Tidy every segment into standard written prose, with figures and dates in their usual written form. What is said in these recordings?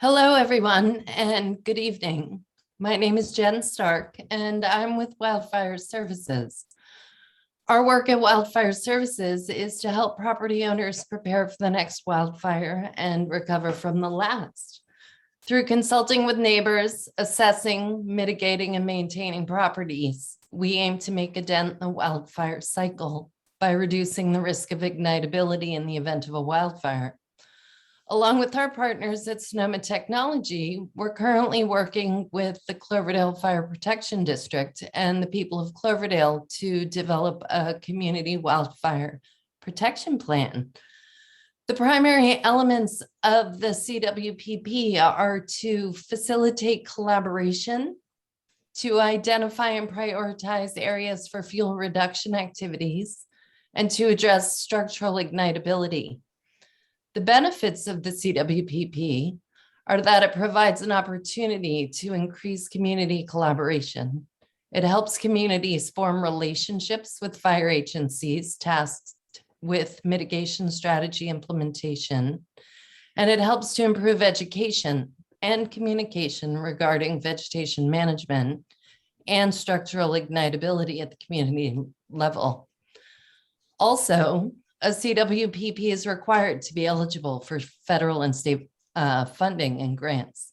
Hello, everyone, and good evening. My name is Jen Stark, and I'm with Wildfire Services. Our work at Wildfire Services is to help property owners prepare for the next wildfire and recover from the last. Through consulting with neighbors, assessing, mitigating, and maintaining properties, we aim to make a dent in the wildfire cycle by reducing the risk of ignitability in the event of a wildfire. Along with our partners at Sonoma Technology, we're currently working with the Cloverdale Fire Protection District and the people of Cloverdale to develop a community wildfire protection plan. The primary elements of the CWPP are to facilitate collaboration, to identify and prioritize areas for fuel reduction activities, and to address structural ignitability. The benefits of the CWPP are that it provides an opportunity to increase community collaboration. It helps communities form relationships with fire agencies tasked with mitigation strategy implementation, and it helps to improve education and communication regarding vegetation management and structural ignitability at the community level. Also, a CWPP is required to be eligible for federal and state funding and grants.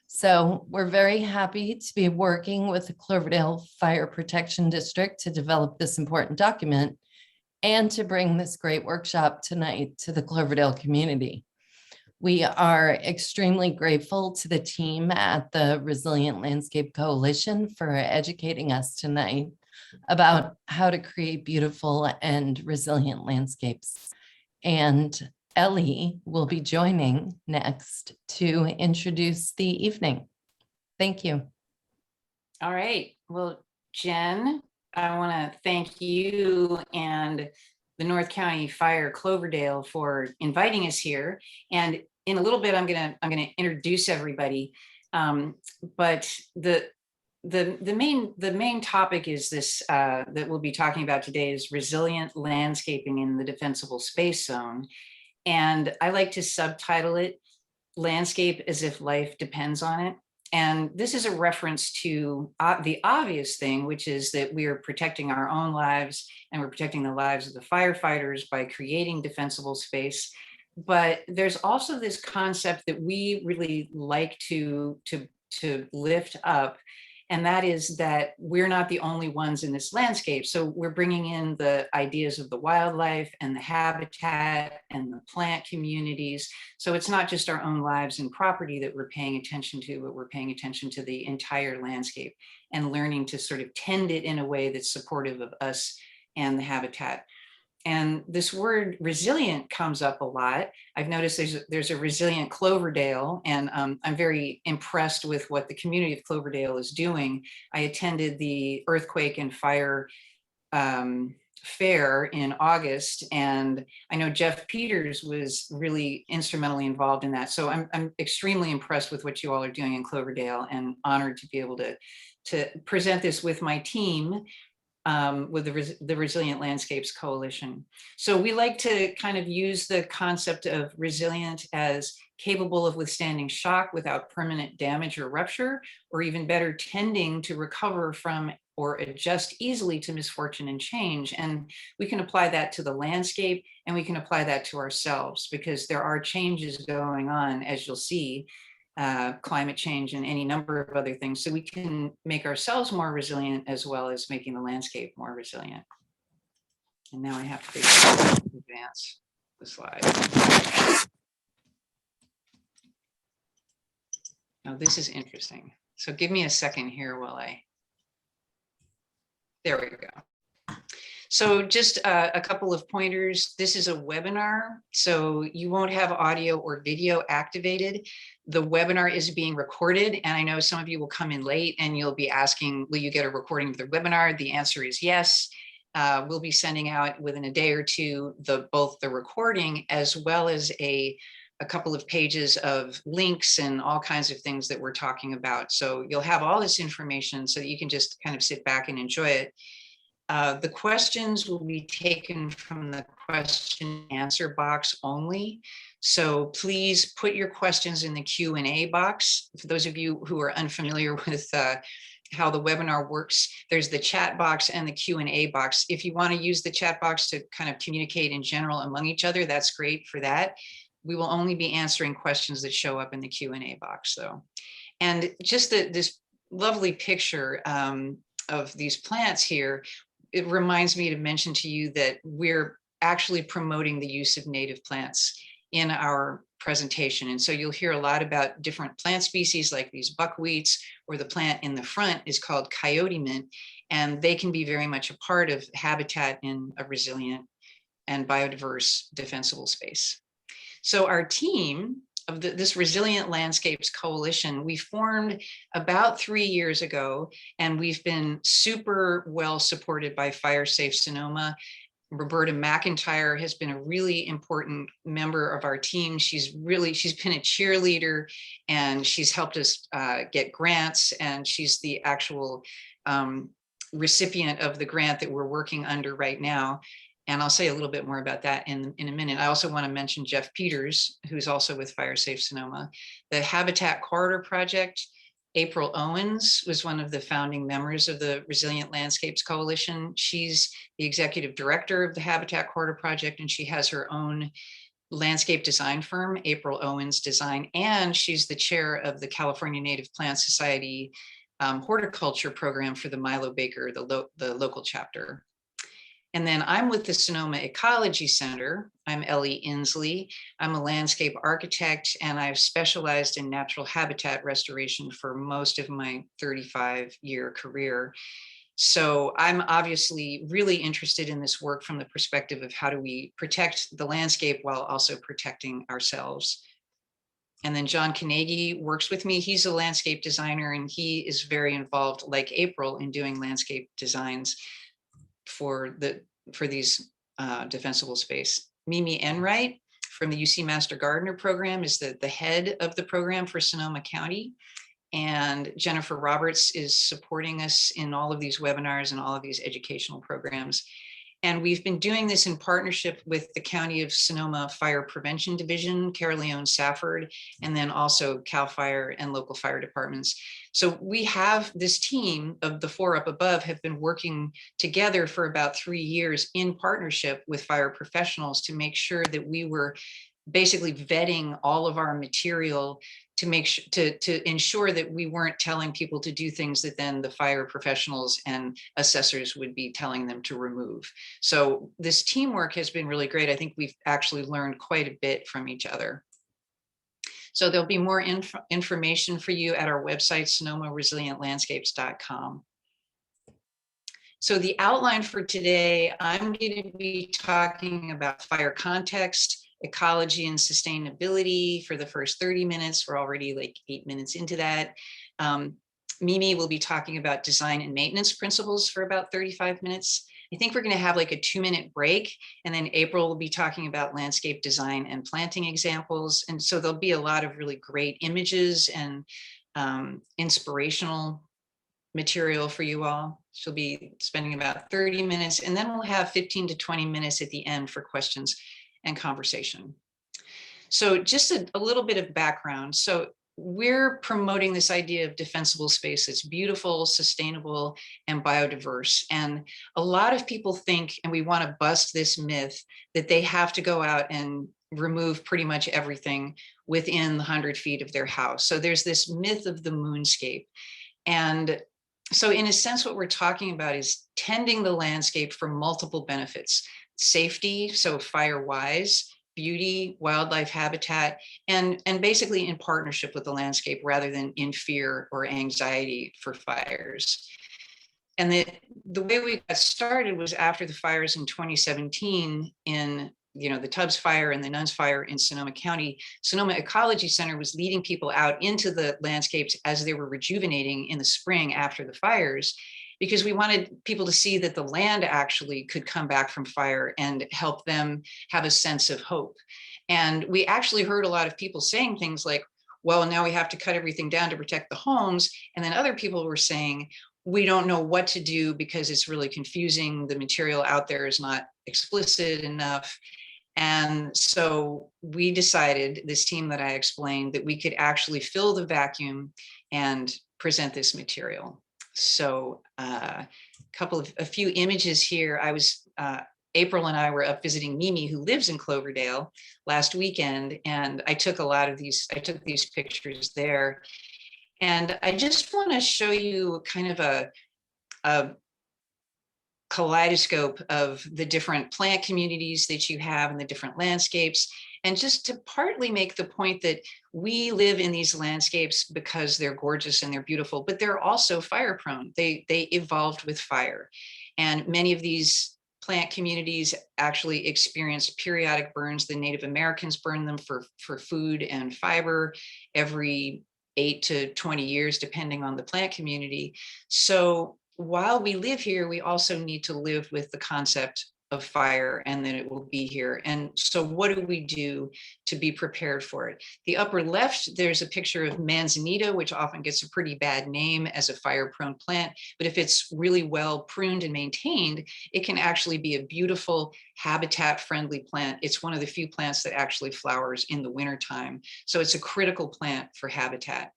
So we're very happy to be working with the Cloverdale Fire Protection District to develop this important document and to bring this great workshop tonight to the Cloverdale community. We are extremely grateful to the team at the Resilient Landscape Coalition for educating us tonight about how to create beautiful and resilient landscapes. And Ellie will be joining next to introduce the evening. Thank you. All right. Well, Jen, I want to thank you and the North County Fire Cloverdale for inviting us here. And in a little bit, I'm gonna introduce everybody. But the main topic is this that we'll be talking about today is resilient landscaping in the defensible space zone. And I like to subtitle it Landscape as if Life Depends on It. And this is a reference to the obvious thing, which is that we are protecting our own lives and we're protecting the lives of the firefighters by creating defensible space. But there's also this concept that we really like to lift up, and that is that we're not the only ones in this landscape. So we're bringing in the ideas of the wildlife and the habitat and the plant communities. So it's not just our own lives and property that we're paying attention to, but we're paying attention to the entire landscape and learning to sort of tend it in a way that's supportive of us and the habitat. And this word resilient comes up a lot. I've noticed there's a resilient Cloverdale, and I'm very impressed with what the community of Cloverdale is doing. I attended the Earthquake and Fire Fair in August, and I know Jeff Peters was really instrumentally involved in that. So I'm extremely impressed with what you all are doing in Cloverdale, and honored to be able to present this with my team. With the Resilient Landscapes Coalition. So we like to kind of use the concept of resilient as capable of withstanding shock without permanent damage or rupture, or even better, tending to recover from or adjust easily to misfortune and change. And we can apply that to the landscape, and we can apply that to ourselves, because there are changes going on, as you'll see, climate change and any number of other things. So we can make ourselves more resilient as well as making the landscape more resilient. And now I have to advance the slide. Now this is interesting. So give me a second here while there we go. So just a couple of pointers. This is a webinar, so you won't have audio or video activated. The webinar is being recorded, and I know some of you will come in late and you'll be asking, will you get a recording of the webinar? The answer is yes. We'll be sending out within a day or two both the recording as well as a couple of pages of links and all kinds of things that we're talking about. So you'll have all this information so that you can just kind of sit back and enjoy it. The questions will be taken from the question and answer box only. So please put your questions in the Q&A box. For those of you who are unfamiliar with how the webinar works, there's the chat box and the Q&A box. If you want to use the chat box to kind of communicate in general among each other, that's great for that. We will only be answering questions that show up in the Q&A box though. And just this lovely picture of these plants here, it reminds me to mention to you that we're actually promoting the use of native plants in our presentation. And so you'll hear a lot about different plant species like these buckwheats, or the plant in the front is called coyote mint, and they can be very much a part of habitat in a resilient and biodiverse defensible space. So our team of this Resilient Landscapes Coalition, we formed about 3 years ago, and we've been super well supported by Fire Safe Sonoma. Roberta McIntyre has been a really important member of our team. She's been a cheerleader, and she's helped us get grants, and she's the actual recipient of the grant that we're working under right now. And I'll say a little bit more about that in a minute. I also want to mention Jeff Peters, who's also with Fire Safe Sonoma. The Habitat Corridor Project, April Owens was one of the founding members of the Resilient Landscapes Coalition. She's the executive director of the Habitat Corridor Project, and she has her own landscape design firm, April Owens Design, and she's the chair of the California Native Plant Society horticulture program for the Milo Baker, the local chapter. And then I'm with the Sonoma Ecology Center. I'm Ellie Inslee. I'm a landscape architect, and I've specialized in natural habitat restoration for most of my 35-year career. So I'm obviously really interested in this work from the perspective of how do we protect the landscape while also protecting ourselves. And then John Carnegie works with me. He's a landscape designer, and he is very involved, like April, in doing landscape designs for these defensible space. Mimi Enright from the UC Master Gardener program is the head of the program for Sonoma County. And Jennifer Roberts is supporting us in all of these webinars and all of these educational programs. And we've been doing this in partnership with the County of Sonoma Fire Prevention Division, Caroleon Safford, and then also CAL FIRE and local fire departments. So we have this team of the 4 up above have been working together for about 3 years in partnership with fire professionals to make sure that we were basically vetting all of our material to make sure to ensure that we weren't telling people to do things that then the fire professionals and assessors would be telling them to remove. So this teamwork has been really great. I think we've actually learned quite a bit from each other. So there'll be more information for you at our website, sonomaresilientlandscapes.com. So the outline for today, I'm going to be talking about fire context, ecology and sustainability for the first 30 minutes. We're already like 8 minutes into that. Mimi will be talking about design and maintenance principles for about 35 minutes. I think we're going to have like a 2-minute break, and then April will be talking about landscape design and planting examples. And so there'll be a lot of really great images and inspirational material for you all. She'll be spending about 30 minutes, and then we'll have 15 to 20 minutes at the end for questions and conversation. So just a little bit of background. So we're promoting this idea of defensible space that's beautiful, sustainable, and biodiverse. And a lot of people think, and we want to bust this myth, that they have to go out and remove pretty much everything within the 100 feet of their house. So there's this myth of the moonscape. And so in a sense, what we're talking about is tending the landscape for multiple benefits: safety, so Firewise, beauty, wildlife habitat, and basically in partnership with the landscape rather than in fear or anxiety for fires. And the way we got started was after the fires in 2017 in the Tubbs Fire and the Nuns Fire in Sonoma County. Sonoma Ecology Center was leading people out into the landscapes as they were rejuvenating in the spring after the fires, because we wanted people to see that the land actually could come back from fire and help them have a sense of hope. And we actually heard a lot of people saying things like, well, now we have to cut everything down to protect the homes. And then other people were saying, we don't know what to do because it's really confusing. The material out there is not explicit enough. And so we decided, this team that I explained, that we could actually fill the vacuum and present this material. So a few images here. April and I were up visiting Mimi, who lives in Cloverdale, last weekend, and I took these pictures there. And I just want to show you kind of a kaleidoscope of the different plant communities that you have and the different landscapes. And just to partly make the point that we live in these landscapes because they're gorgeous and they're beautiful, but they're also fire prone. They evolved with fire. And many of these plant communities actually experience periodic burns. The Native Americans burn them for food and fiber every 8 to 20 years, depending on the plant community. So while we live here, we also need to live with the concept of fire and that it will be here. And so what do we do to be prepared for it? The upper left, there's a picture of Manzanita, which often gets a pretty bad name as a fire-prone plant, but if it's really well pruned and maintained, it can actually be a beautiful habitat-friendly plant. It's one of the few plants that actually flowers in the wintertime. So it's a critical plant for habitat.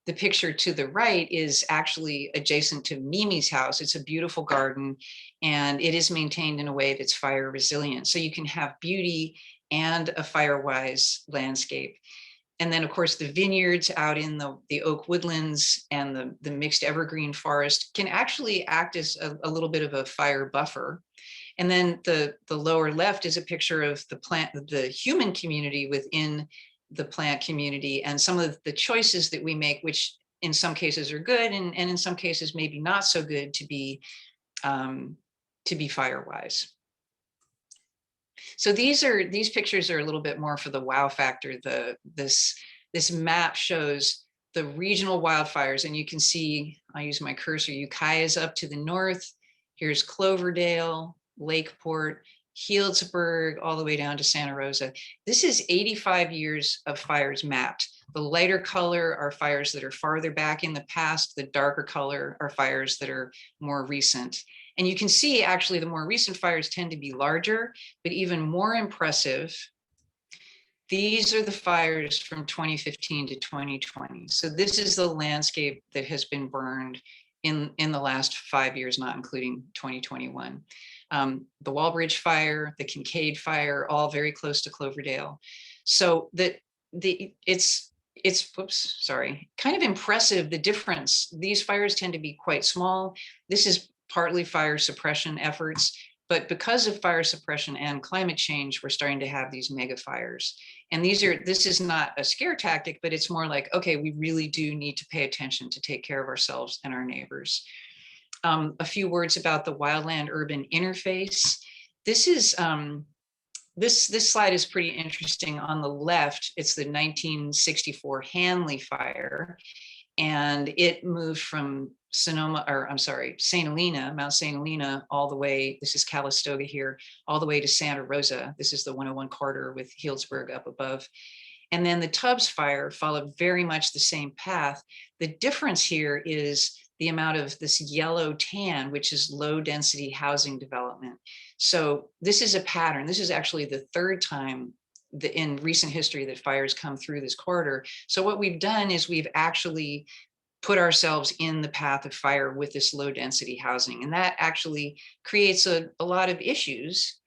The picture to the right is actually adjacent to Mimi's house. It's a beautiful garden and it is maintained in a way that's fire resilient. So you can have beauty and a Firewise landscape. And then of course the vineyards out in the oak woodlands and the mixed evergreen forest can actually act as a little bit of a fire buffer. And then the lower left is a picture of the human community within the plant community and some of the choices that we make, which in some cases are good and in some cases maybe not so good to be Firewise. So these pictures are a little bit more for the wow factor. This map shows the regional wildfires, and you can see, I'll use my cursor, Ukiah is up to the north. Here's Cloverdale, Lakeport, Healdsburg, all the way down to Santa Rosa. This is 85 years of fires mapped. The lighter color are fires that are farther back in the past. The darker color are fires that are more recent. And you can see actually the more recent fires tend to be larger, but even more impressive, these are the fires from 2015 to 2020. So this is the landscape that has been burned in the last 5 years, not including 2021. The Walbridge fire, the Kincaid fire, all very close to Cloverdale. So it's kind of impressive, the difference. These fires tend to be quite small. This is partly fire suppression efforts, but because of fire suppression and climate change, we're starting to have these mega fires. And this is not a scare tactic, but it's more like, okay, we really do need to pay attention to take care of ourselves and our neighbors. A few words about the wildland urban interface. This is this slide is pretty interesting. On the left, it's the 1964 Hanley fire, and it moved from St. Helena, Mount St. Helena, all the way, this is Calistoga here, all the way to Santa Rosa. This is the 101 corridor with Healdsburg up above. And then the Tubbs fire followed very much the same path. The difference here is the amount of this yellow tan, which is low density housing development. So this is a pattern. This is actually the third time in recent history that fires come through this corridor. So what we've done is we've actually put ourselves in the path of fire with this low density housing. And that actually creates a lot of issues.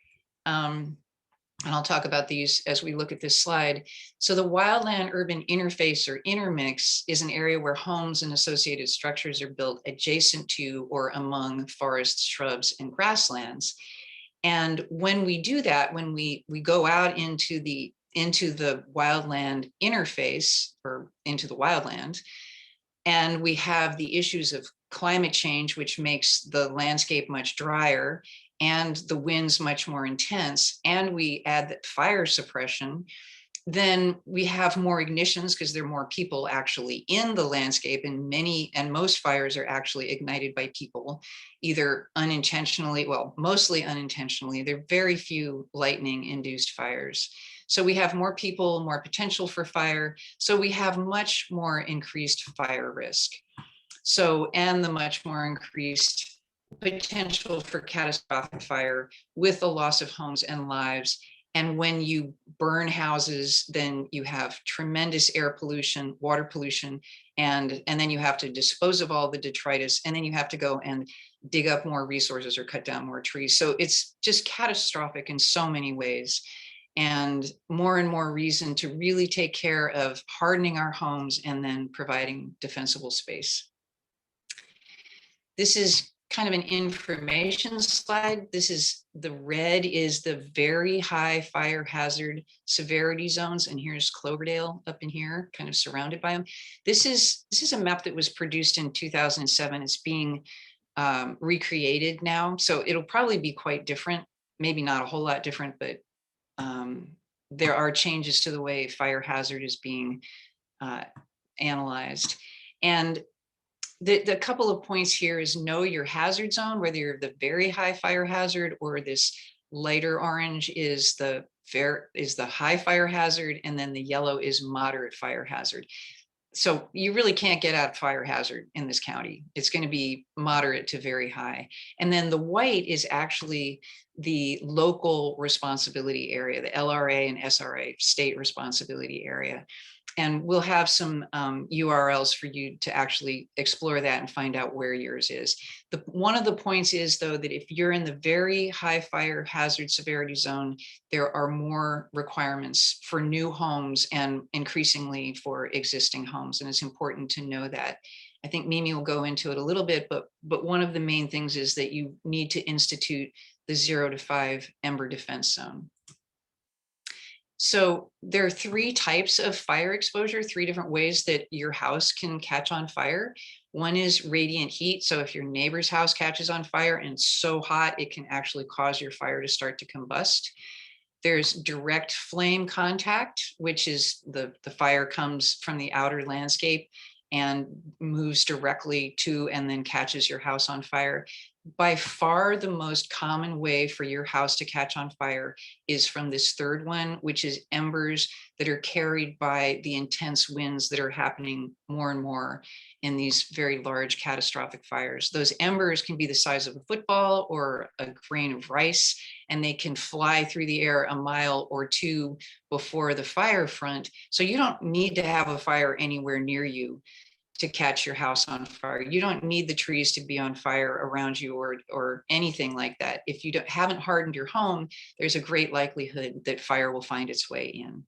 And I'll talk about these as we look at this slide. So the wildland urban interface or intermix is an area where homes and associated structures are built adjacent to or among forests, shrubs, and grasslands. And when we do that, when we go out into the wildland interface or into the wildland, and we have the issues of climate change, which makes the landscape much drier and the winds much more intense, and we add that fire suppression, then we have more ignitions because there are more people actually in the landscape, and most fires are actually ignited by people, either unintentionally, well, mostly unintentionally. There are very few lightning induced fires. So we have more people, more potential for fire. So we have much more increased fire risk. So, and the much more increased potential for catastrophic fire with the loss of homes and lives. And when you burn houses, then you have tremendous air pollution, water pollution, and then you have to dispose of all the detritus, and then you have to go and dig up more resources or cut down more trees. So it's just catastrophic in so many ways. And more reason to really take care of hardening our homes and then providing defensible space. This is kind of an information slide. This is the red is the very high fire hazard severity zones. And here's Cloverdale up in here, kind of surrounded by them. This is a map that was produced in 2007. It's being recreated now. So it'll probably be quite different, maybe not a whole lot different, but there are changes to the way fire hazard is being analyzed. And the couple of points here is know your hazard zone, whether you're the very high fire hazard or this lighter orange is the high fire hazard, and then the yellow is moderate fire hazard. So you really can't get out fire hazard in this county. It's going to be moderate to very high. And then the white is actually the local responsibility area, the LRA and SRA state responsibility area. And we'll have some URLs for you to actually explore that and find out where yours is. One of the points is, though, that if you're in the very high fire hazard severity zone, there are more requirements for new homes and increasingly for existing homes. And it's important to know that. I think Mimi will go into it a little bit, but one of the main things is that you need to institute the 0 to 5 Ember defense zone. So there are 3 types of fire exposure, 3 different ways that your house can catch on fire. One is radiant heat. So if your neighbor's house catches on fire and it's so hot, it can actually cause your fire to start to combust. There's direct flame contact, which is the fire comes from the outer landscape and moves directly to and then catches your house on fire. By far the most common way for your house to catch on fire is from this third one, which is embers that are carried by the intense winds that are happening more and more in these very large catastrophic fires. Those embers can be the size of a football or a grain of rice, and they can fly through the air a mile or 2 before the fire front. So you don't need to have a fire anywhere near you to catch your house on fire. You don't need the trees to be on fire around you or anything like that. If you haven't hardened your home, there's a great likelihood that fire will find its way in.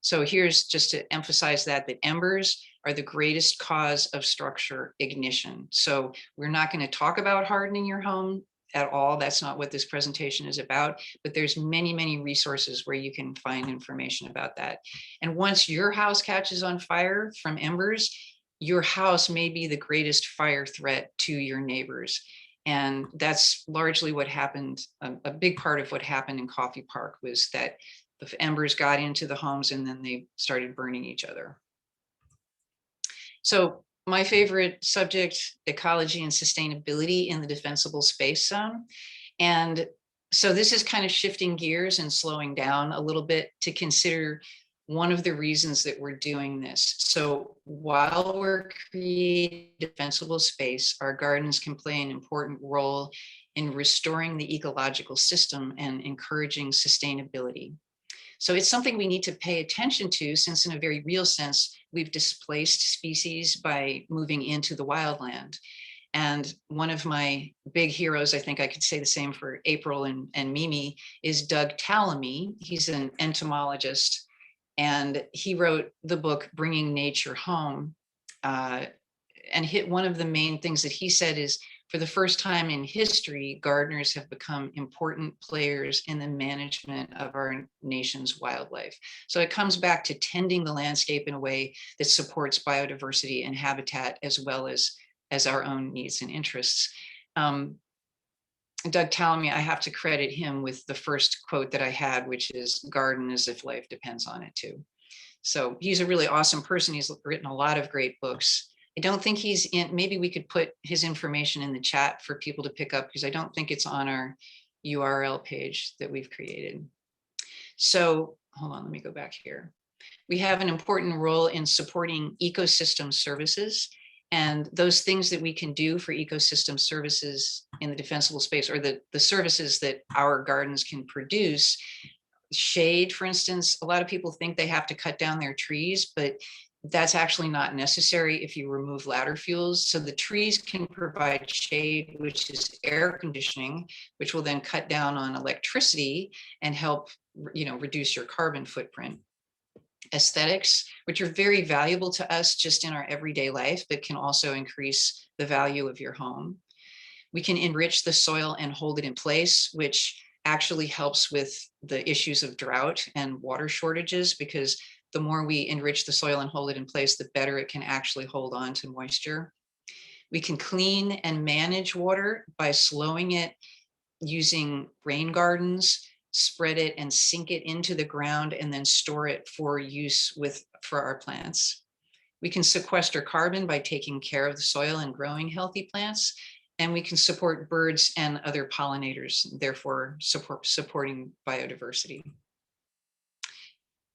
So here's just to emphasize that embers are the greatest cause of structure ignition. So we're not going to talk about hardening your home at all. That's not what this presentation is about, but there's many resources where you can find information about that. And once your house catches on fire from embers, your house may be the greatest fire threat to your neighbors. And that's largely what happened. A big part of what happened in Coffee Park was that the embers got into the homes and then they started burning each other. So my favorite subject, ecology and sustainability in the defensible space zone. And so this is kind of shifting gears and slowing down a little bit to consider one of the reasons that we're doing this. So while we're creating defensible space, our gardens can play an important role in restoring the ecological system and encouraging sustainability. So it's something we need to pay attention to, since in a very real sense, we've displaced species by moving into the wildland. And one of my big heroes, I think I could say the same for April and Mimi, is Doug Tallamy. He's an entomologist. And he wrote the book, Bringing Nature Home. And one of the main things that he said is, for the first time in history, gardeners have become important players in the management of our nation's wildlife. So it comes back to tending the landscape in a way that supports biodiversity and habitat, as well as our own needs and interests. Doug Tallamy, I have to credit him with the first quote that I had, which is, garden as if life depends on it too. So he's a really awesome person. He's written a lot of great books. I don't think he's in, maybe we could put his information in the chat for people to pick up, because I don't think it's on our URL page that we've created. So hold on, let me go back here. We have an important role in supporting ecosystem services. And those things that we can do for ecosystem services in the defensible space, or the services that our gardens can produce, shade, for instance, a lot of people think they have to cut down their trees, but that's actually not necessary if you remove ladder fuels. So the trees can provide shade, which is air conditioning, which will then cut down on electricity and help, reduce your carbon footprint. Aesthetics, which are very valuable to us just in our everyday life, but can also increase the value of your home. We can enrich the soil and hold it in place, which actually helps with the issues of drought and water shortages, because the more we enrich the soil and hold it in place, the better it can actually hold on to moisture. We can clean and manage water by slowing it using rain gardens, spread it and sink it into the ground, and then store it for use for our plants. We can sequester carbon by taking care of the soil and growing healthy plants. And we can support birds and other pollinators, therefore supporting biodiversity.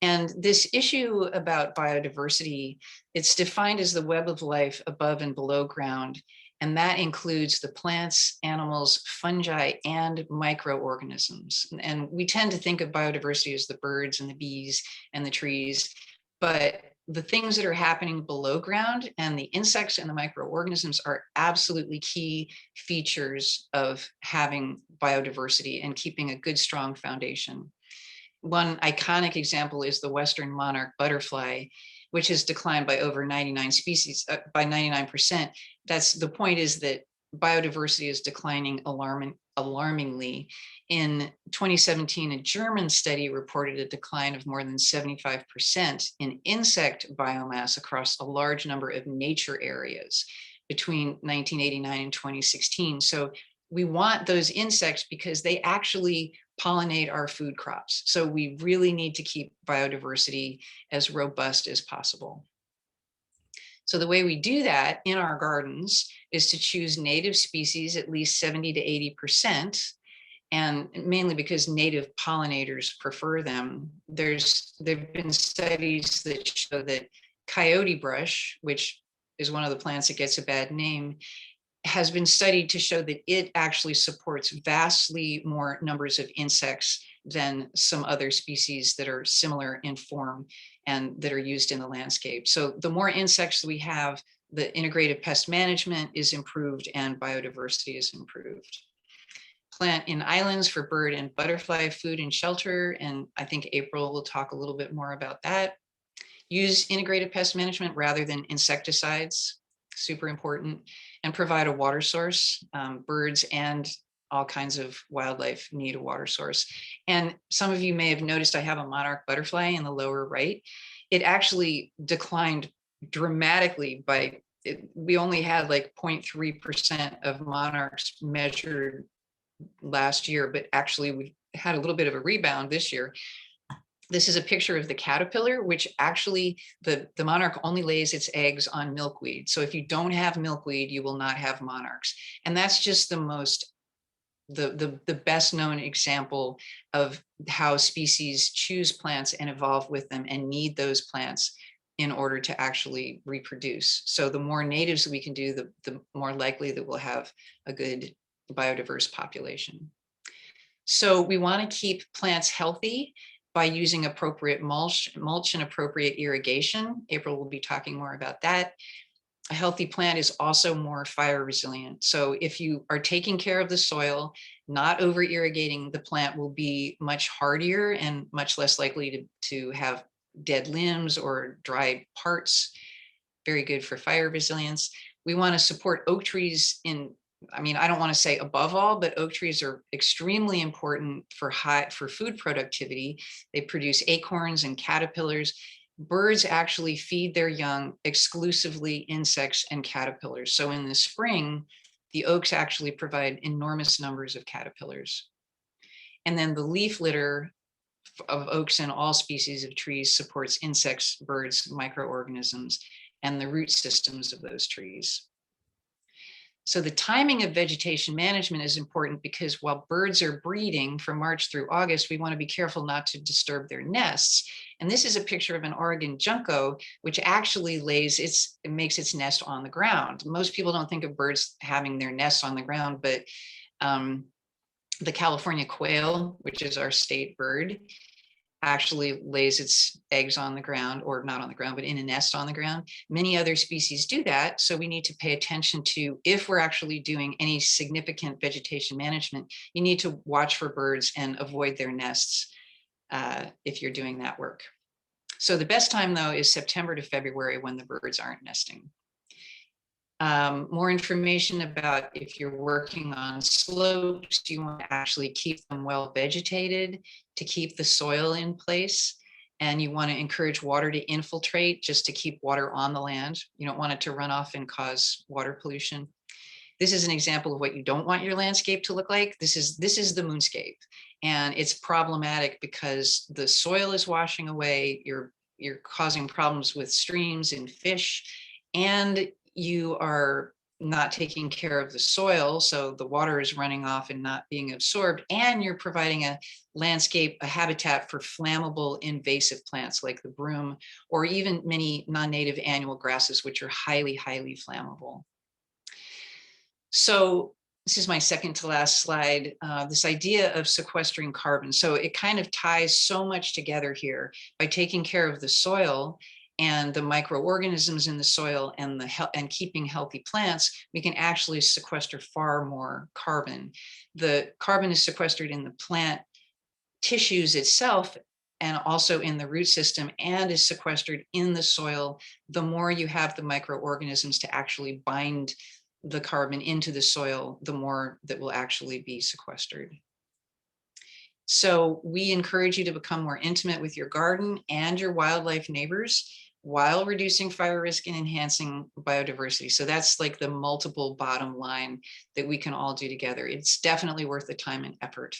And this issue about biodiversity, it's defined as the web of life above and below ground. And that includes the plants, animals, fungi, and microorganisms. And we tend to think of biodiversity as the birds and the bees and the trees, but the things that are happening below ground and the insects and the microorganisms are absolutely key features of having biodiversity and keeping a good, strong foundation. One iconic example is the Western monarch butterfly, which has declined by over 99 species, by 99%. The point is that biodiversity is declining alarmingly. In 2017, a German study reported a decline of more than 75% in insect biomass across a large number of nature areas between 1989 and 2016. So we want those insects because they actually pollinate our food crops. So we really need to keep biodiversity as robust as possible. So the way we do that in our gardens is to choose native species, at least 70 to 80%, and mainly because native pollinators prefer them. There've been studies that show that Coyote Brush, which is one of the plants that gets a bad name, has been studied to show that it actually supports vastly more numbers of insects than some other species that are similar in form and that are used in the landscape. So the more insects we have, the integrated pest management is improved and biodiversity is improved. Plant in islands for bird and butterfly food and shelter, and I think April will talk a little bit more about that. Use integrated pest management rather than insecticides, super important, and provide a water source. Birds and all kinds of wildlife need a water source. And some of you may have noticed I have a monarch butterfly in the lower right. It actually declined dramatically we only had like 0.3% of monarchs measured last year, but actually we had a little bit of a rebound this year. This is a picture of the caterpillar, which actually the monarch only lays its eggs on milkweed. So if you don't have milkweed, you will not have monarchs. And that's just the best known example of how species choose plants and evolve with them and need those plants in order to actually reproduce. So the more natives we can do, the more likely that we'll have a good biodiverse population. So we want to keep plants healthy by using appropriate mulch and appropriate irrigation. April will be talking more about that. A healthy plant is also more fire resilient. So if you are taking care of the soil, not over irrigating, the plant will be much hardier and much less likely to have dead limbs or dry parts. Very good for fire resilience. We want to support oak trees I don't want to say above all, but oak trees are extremely important for food productivity. They produce acorns and caterpillars. Birds actually feed their young exclusively insects and caterpillars. So in the spring, the oaks actually provide enormous numbers of caterpillars. And then the leaf litter of oaks and all species of trees supports insects, birds, microorganisms, and the root systems of those trees. So the timing of vegetation management is important because while birds are breeding from March through August, we want to be careful not to disturb their nests. And this is a picture of an Oregon junco, which actually makes its nest on the ground. Most people don't think of birds having their nests on the ground, but the California quail, which is our state bird, actually lays its eggs on the ground, or not on the ground, but in a nest on the ground. Many other species do that. So we need to pay attention to, if we're actually doing any significant vegetation management, you need to watch for birds and avoid their nests if you're doing that work. So the best time though is September to February when the birds aren't nesting. More information about if you're working on slopes, you want to actually keep them well vegetated to keep the soil in place. And you want to encourage water to infiltrate just to keep water on the land. You don't want it to run off and cause water pollution. This is an example of what you don't want your landscape to look like. This is the moonscape. And it's problematic because the soil is washing away. You're causing problems with streams and fish, and you are not taking care of the soil, so the water is running off and not being absorbed, and you're providing a landscape, a habitat for flammable invasive plants like the broom, or even many non-native annual grasses, which are highly, highly flammable. So this is my second to last slide, this idea of sequestering carbon. So it kind of ties so much together here. By taking care of the soil and the microorganisms in the soil and keeping healthy plants, we can actually sequester far more carbon. The carbon is sequestered in the plant tissues itself and also in the root system, and is sequestered in the soil. The more you have the microorganisms to actually bind the carbon into the soil, the more that will actually be sequestered. So we encourage you to become more intimate with your garden and your wildlife neighbors while reducing fire risk and enhancing biodiversity. So that's like the multiple bottom line that we can all do together. It's definitely worth the time and effort.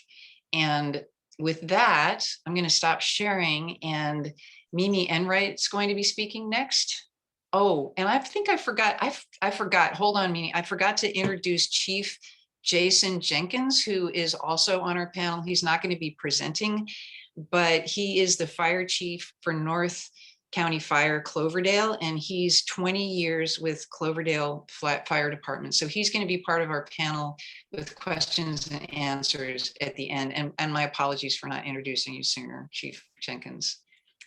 And with that, I'm going to stop sharing, and Mimi Enright's going to be speaking next. Oh, and I think I forgot, hold on, Mimi, I forgot to introduce Chief Jason Jenkins, who is also on our panel. He's not going to be presenting, but he is the fire chief for North County Fire Cloverdale, and he's 20 years with Cloverdale Fire Department. So he's going to be part of our panel with questions and answers at the end. And my apologies for not introducing you sooner, Chief Jenkins.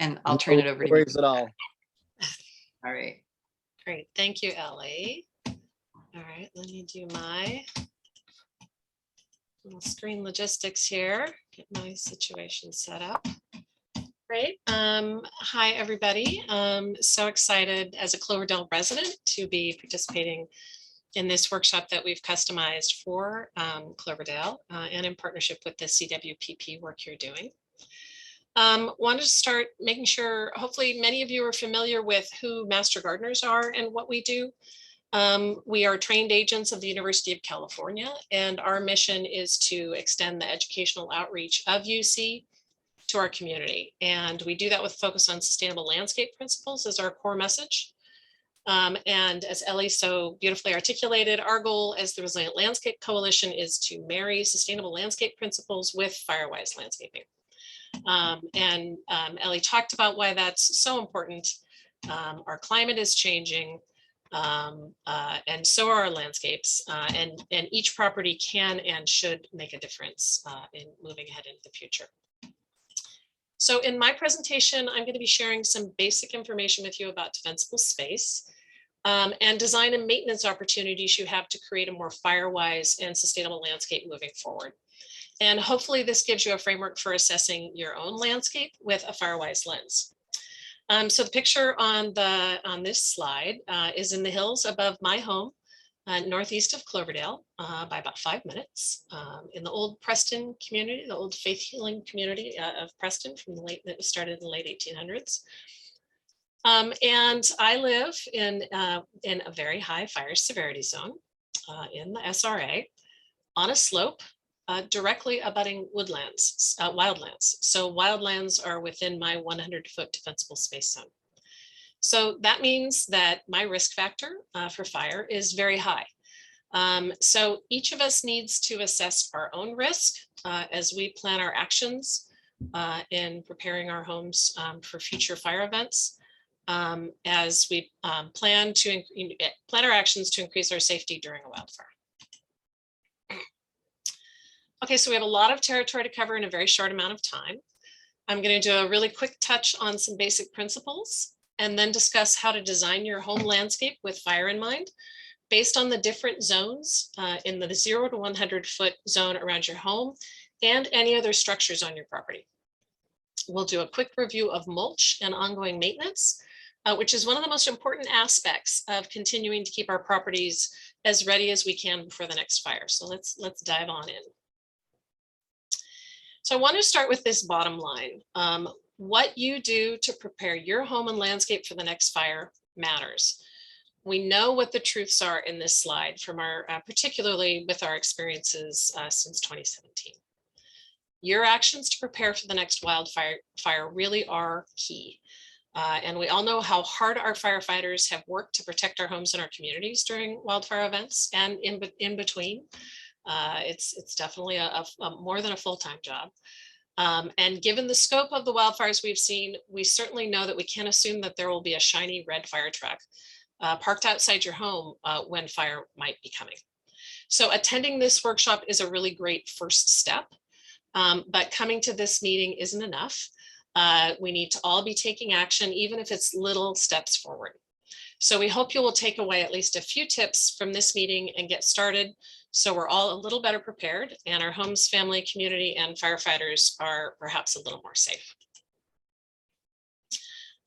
And I'll turn it over to you. No worries at all. All right. Great. Thank you, Ellie. All right, let me do my little screen logistics here, get my situation set up. Great. Hi, everybody. So excited as a Cloverdale resident to be participating in this workshop that we've customized for Cloverdale and in partnership with the CWPP work you're doing. Wanted to start making sure, hopefully many of you are familiar with who Master Gardeners are and what we do. We are trained agents of the University of California, and our mission is to extend the educational outreach of UC to our community. And we do that with focus on sustainable landscape principles as our core message. And as Ellie so beautifully articulated, our goal as the Resilient Landscape Coalition is to marry sustainable landscape principles with Firewise landscaping. Ellie talked about why that's so important. Our climate is changing, and so are our landscapes, and each property can and should make a difference in moving ahead into the future. So in my presentation, I'm going to be sharing some basic information with you about defensible space and design and maintenance opportunities you have to create a more Firewise and sustainable landscape moving forward. And hopefully this gives you a framework for assessing your own landscape with a Firewise lens. So the picture on this slide is in the hills above my home, northeast of Cloverdale, by about 5 minutes, in the old Preston community, the old faith healing community of Preston that was started in the late 1800s. And I live in a very high fire severity zone in the SRA on a slope directly abutting woodlands, wildlands. So wildlands are within my 100-foot defensible space zone. So that means that my risk factor for fire is very high. So each of us needs to assess our own risk as we plan our actions in preparing our homes for future fire events, as we plan our actions to increase our safety during a wildfire. Okay, so we have a lot of territory to cover in a very short amount of time. I'm going to do a really quick touch on some basic principles and then discuss how to design your home landscape with fire in mind, based on the different zones in the 0 to 100 foot zone around your home and any other structures on your property. We'll do a quick review of mulch and ongoing maintenance, which is one of the most important aspects of continuing to keep our properties as ready as we can before the next fire. So let's dive on in. So I want to start with this bottom line. What you do to prepare your home and landscape for the next fire matters. We know what the truths are in this slide from our, particularly with our experiences since 2017. Your actions to prepare for the next wildfire really are key. And we all know how hard our firefighters have worked to protect our homes and our communities during wildfire events and in between. It's definitely a more than a full-time job. And given the scope of the wildfires we've seen, we certainly know that we can't assume that there will be a shiny red fire truck parked outside your home when fire might be coming. So attending this workshop is a really great first step, but coming to this meeting isn't enough. We need to all be taking action, even if it's little steps forward. So we hope you will take away at least a few tips from this meeting and get started, so we're all a little better prepared and our homes, family, community, and firefighters are perhaps a little more safe.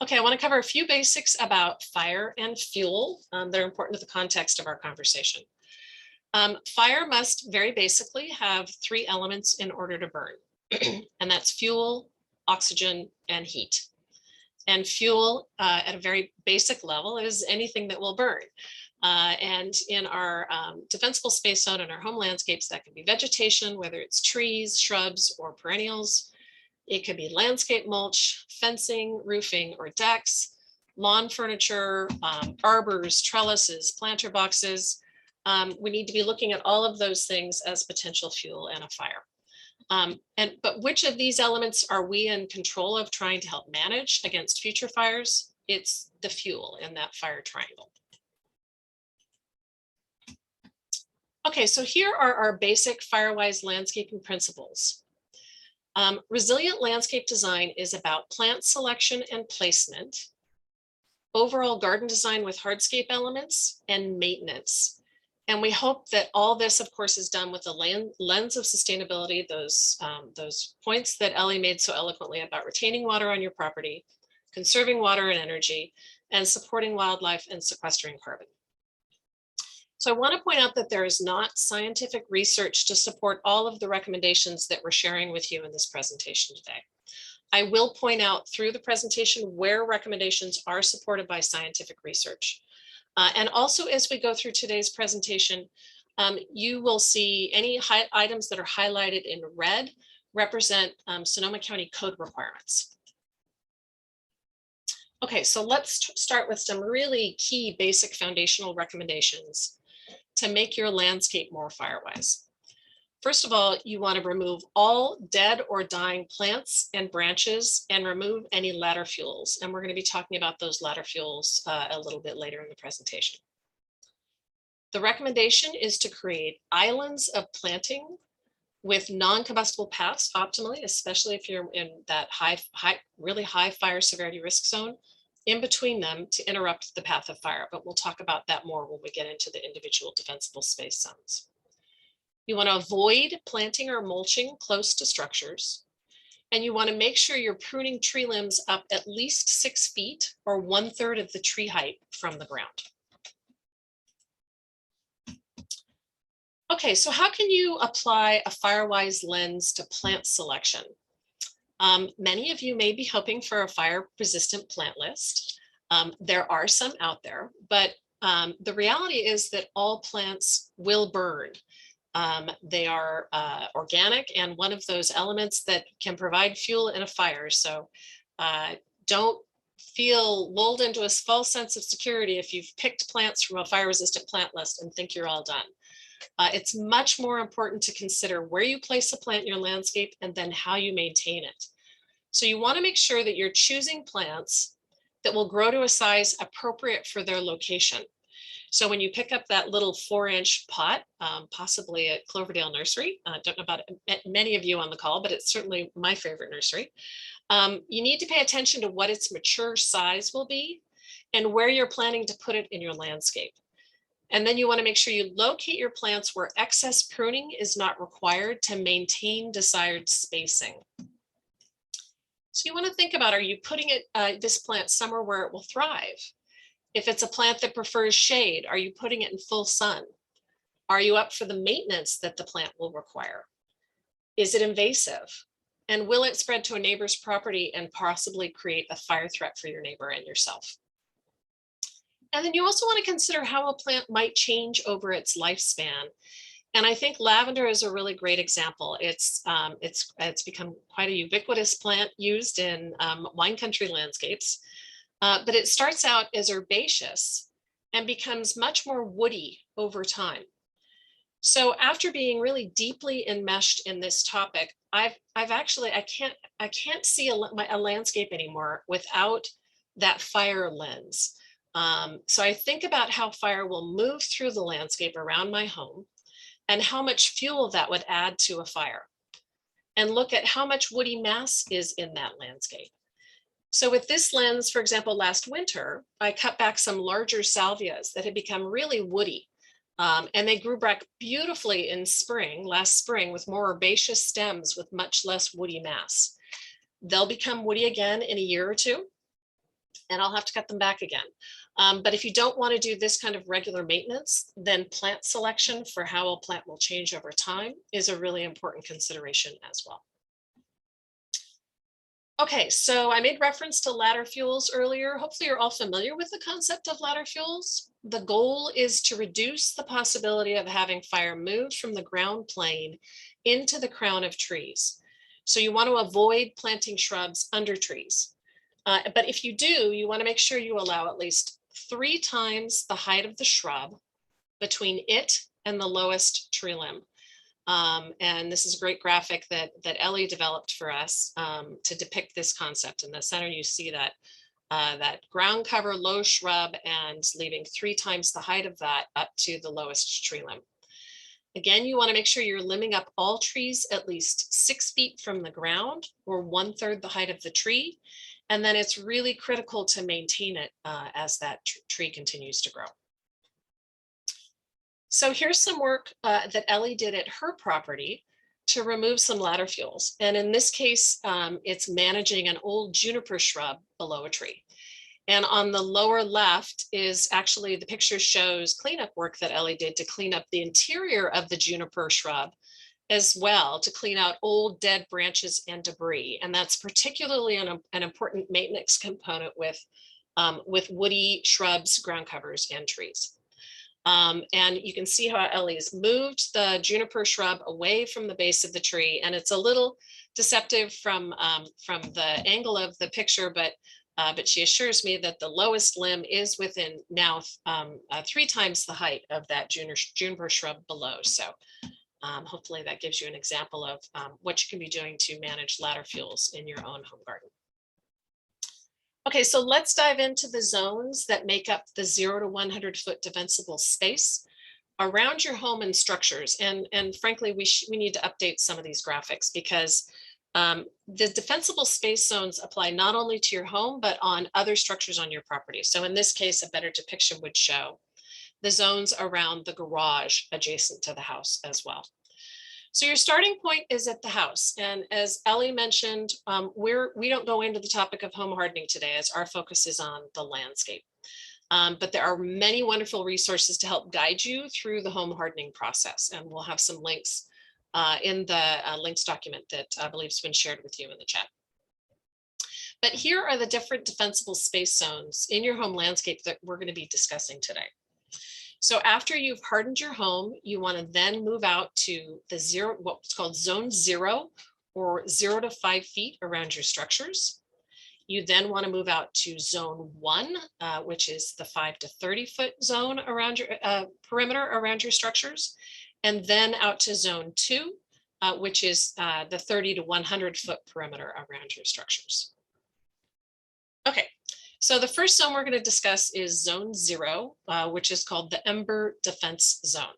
Okay, I want to cover a few basics about fire and fuel that are important to the context of our conversation. Fire must very basically have 3 elements in order to burn, and that's fuel, oxygen, and heat. And fuel at a very basic level is anything that will burn. And in our defensible space zone and our home landscapes, that can be vegetation, whether it's trees, shrubs, or perennials. It could be landscape mulch, fencing, roofing, or decks, lawn furniture, arbors, trellises, planter boxes. We need to be looking at all of those things as potential fuel in a fire. But which of these elements are we in control of trying to help manage against future fires? It's the fuel in that fire triangle. Okay, so here are our basic Firewise landscaping principles. Resilient landscape design is about plant selection and placement, overall garden design with hardscape elements, and maintenance. And we hope that all this, of course, is done with the lens of sustainability, those points that Ellie made so eloquently about retaining water on your property, conserving water and energy, and supporting wildlife and sequestering carbon. So I want to point out that there is not scientific research to support all of the recommendations that we're sharing with you in this presentation today. I will point out through the presentation where recommendations are supported by scientific research. And also, as we go through today's presentation, you will see any items that are highlighted in red represent Sonoma County code requirements. Okay, so let's start with some really key basic foundational recommendations to make your landscape more firewise. First of all, you want to remove all dead or dying plants and branches and remove any ladder fuels. And we're going to be talking about those ladder fuels a little bit later in the presentation. The recommendation is to create islands of planting with non-combustible paths optimally, especially if you're in that really high fire severity risk zone, in between them to interrupt the path of fire. But we'll talk about that more when we get into the individual defensible space zones. You want to avoid planting or mulching close to structures. And you want to make sure you're pruning tree limbs up at least 6 feet or 1/3 of the tree height from the ground. Okay, so how can you apply a Firewise lens to plant selection? Many of you may be hoping for a fire-resistant plant list. There are some out there, but the reality is that all plants will burn. They are organic and one of those elements that can provide fuel in a fire. So don't feel lulled into a false sense of security if you've picked plants from a fire-resistant plant list and think you're all done. It's much more important to consider where you place a plant in your landscape and then how you maintain it. So you want to make sure that you're choosing plants that will grow to a size appropriate for their location. So when you pick up that little 4-inch pot, possibly at Cloverdale Nursery, I don't know about many of you on the call, but it's certainly my favorite nursery. You need to pay attention to what its mature size will be and where you're planning to put it in your landscape. And then you want to make sure you locate your plants where excess pruning is not required to maintain desired spacing. So you want to think about, are you putting this plant somewhere where it will thrive? If it's a plant that prefers shade, are you putting it in full sun? Are you up for the maintenance that the plant will require? Is it invasive? And will it spread to a neighbor's property and possibly create a fire threat for your neighbor and yourself? And then you also want to consider how a plant might change over its lifespan. And I think lavender is a really great example. It's become quite a ubiquitous plant used in wine country landscapes, but it starts out as herbaceous and becomes much more woody over time. So after being really deeply enmeshed in this topic, I can't see a landscape anymore without that fire lens. So I think about how fire will move through the landscape around my home and how much fuel that would add to a fire, and look at how much woody mass is in that landscape. So with this lens, for example, last winter, I cut back some larger salvias that had become really woody, and they grew back beautifully in last spring, with more herbaceous stems with much less woody mass. They'll become woody again in a year or two, and I'll have to cut them back again. But if you don't want to do this kind of regular maintenance, then plant selection for how a plant will change over time is a really important consideration as well. Okay, so I made reference to ladder fuels earlier. Hopefully you're all familiar with the concept of ladder fuels. The goal is to reduce the possibility of having fire move from the ground plane into the crown of trees. So you want to avoid planting shrubs under trees. But if you do, you want to make sure you allow at least 3 times the height of the shrub between it and the lowest tree limb. And this is a great graphic that Ellie developed for us to depict this concept. In the center, you see that ground cover low shrub and leaving 3 times the height of that up to the lowest tree limb. Again, you want to make sure you're limbing up all trees at least 6 feet from the ground, or 1/3 the height of the tree. And then it's really critical to maintain it as that tree continues to grow. So here's some work that Ellie did at her property to remove some ladder fuels. And in this case, it's managing an old juniper shrub below a tree. And on the lower left is actually, the picture shows cleanup work that Ellie did to clean up the interior of the juniper shrub, as well, to clean out old dead branches and debris. And that's particularly an important maintenance component with woody shrubs, ground covers, and trees. And you can see how Ellie's moved the juniper shrub away from the base of the tree. And it's a little deceptive from the angle of the picture, but she assures me that the lowest limb is within now 3 times the height of that juniper shrub below. So hopefully that gives you an example of what you can be doing to manage ladder fuels in your own home garden. Okay, so let's dive into the zones that make up the 0 to 100 foot defensible space around your home and structures. And frankly, we need to update some of these graphics, because the defensible space zones apply not only to your home, but on other structures on your property. So in this case, a better depiction would show the zones around the garage adjacent to the house as well. So your starting point is at the house. And as Ellie mentioned, we don't go into the topic of home hardening today, as our focus is on the landscape. But there are many wonderful resources to help guide you through the home hardening process. And we'll have some links in the links document that I believe has been shared with you in the chat. But here are the different defensible space zones in your home landscape that we're going to be discussing today. So after you've hardened your home, you want to then move out to the what's called zone 0, or 0 to 5 feet around your structures. You then want to move out to zone 1, which is the 5 to 30 foot zone around your perimeter around your structures. and then out to zone 2, which is the 30 to 100 foot perimeter around your structures. Okay, so the first zone we're going to discuss is zone 0, which is called the Ember Defense Zone.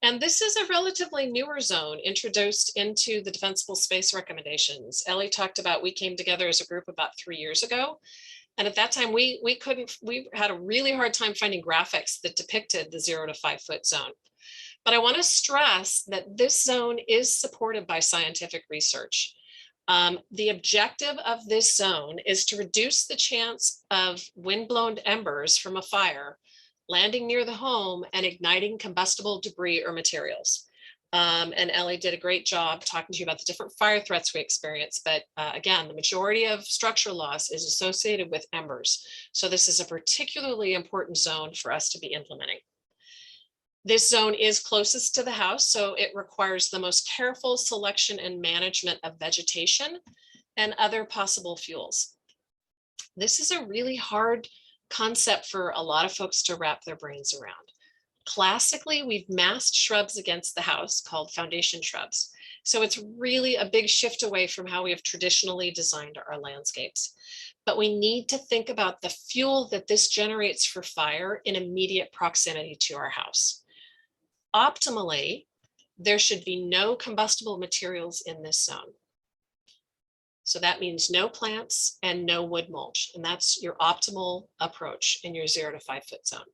And this is a relatively newer zone introduced into the defensible space recommendations. Ellie talked about, we came together as a group about 3 years ago. And at that time, we had a really hard time finding graphics that depicted the 0 to 5 foot zone. But I want to stress that this zone is supported by scientific research. The objective of this zone is to reduce the chance of windblown embers from a fire landing near the home and igniting combustible debris or materials. And Ellie did a great job talking to you about the different fire threats we experience. But again, the majority of structure loss is associated with embers. So this is a particularly important zone for us to be implementing. This zone is closest to the house, so it requires the most careful selection and management of vegetation and other possible fuels. This is a really hard concept for a lot of folks to wrap their brains around. Classically, we've massed shrubs against the house called foundation shrubs. So it's really a big shift away from how we have traditionally designed our landscapes. But we need to think about the fuel that this generates for fire in immediate proximity to our house. Optimally, there should be no combustible materials in this zone. So that means no plants and no wood mulch. And that's your optimal approach in your 0 to 5 foot zone.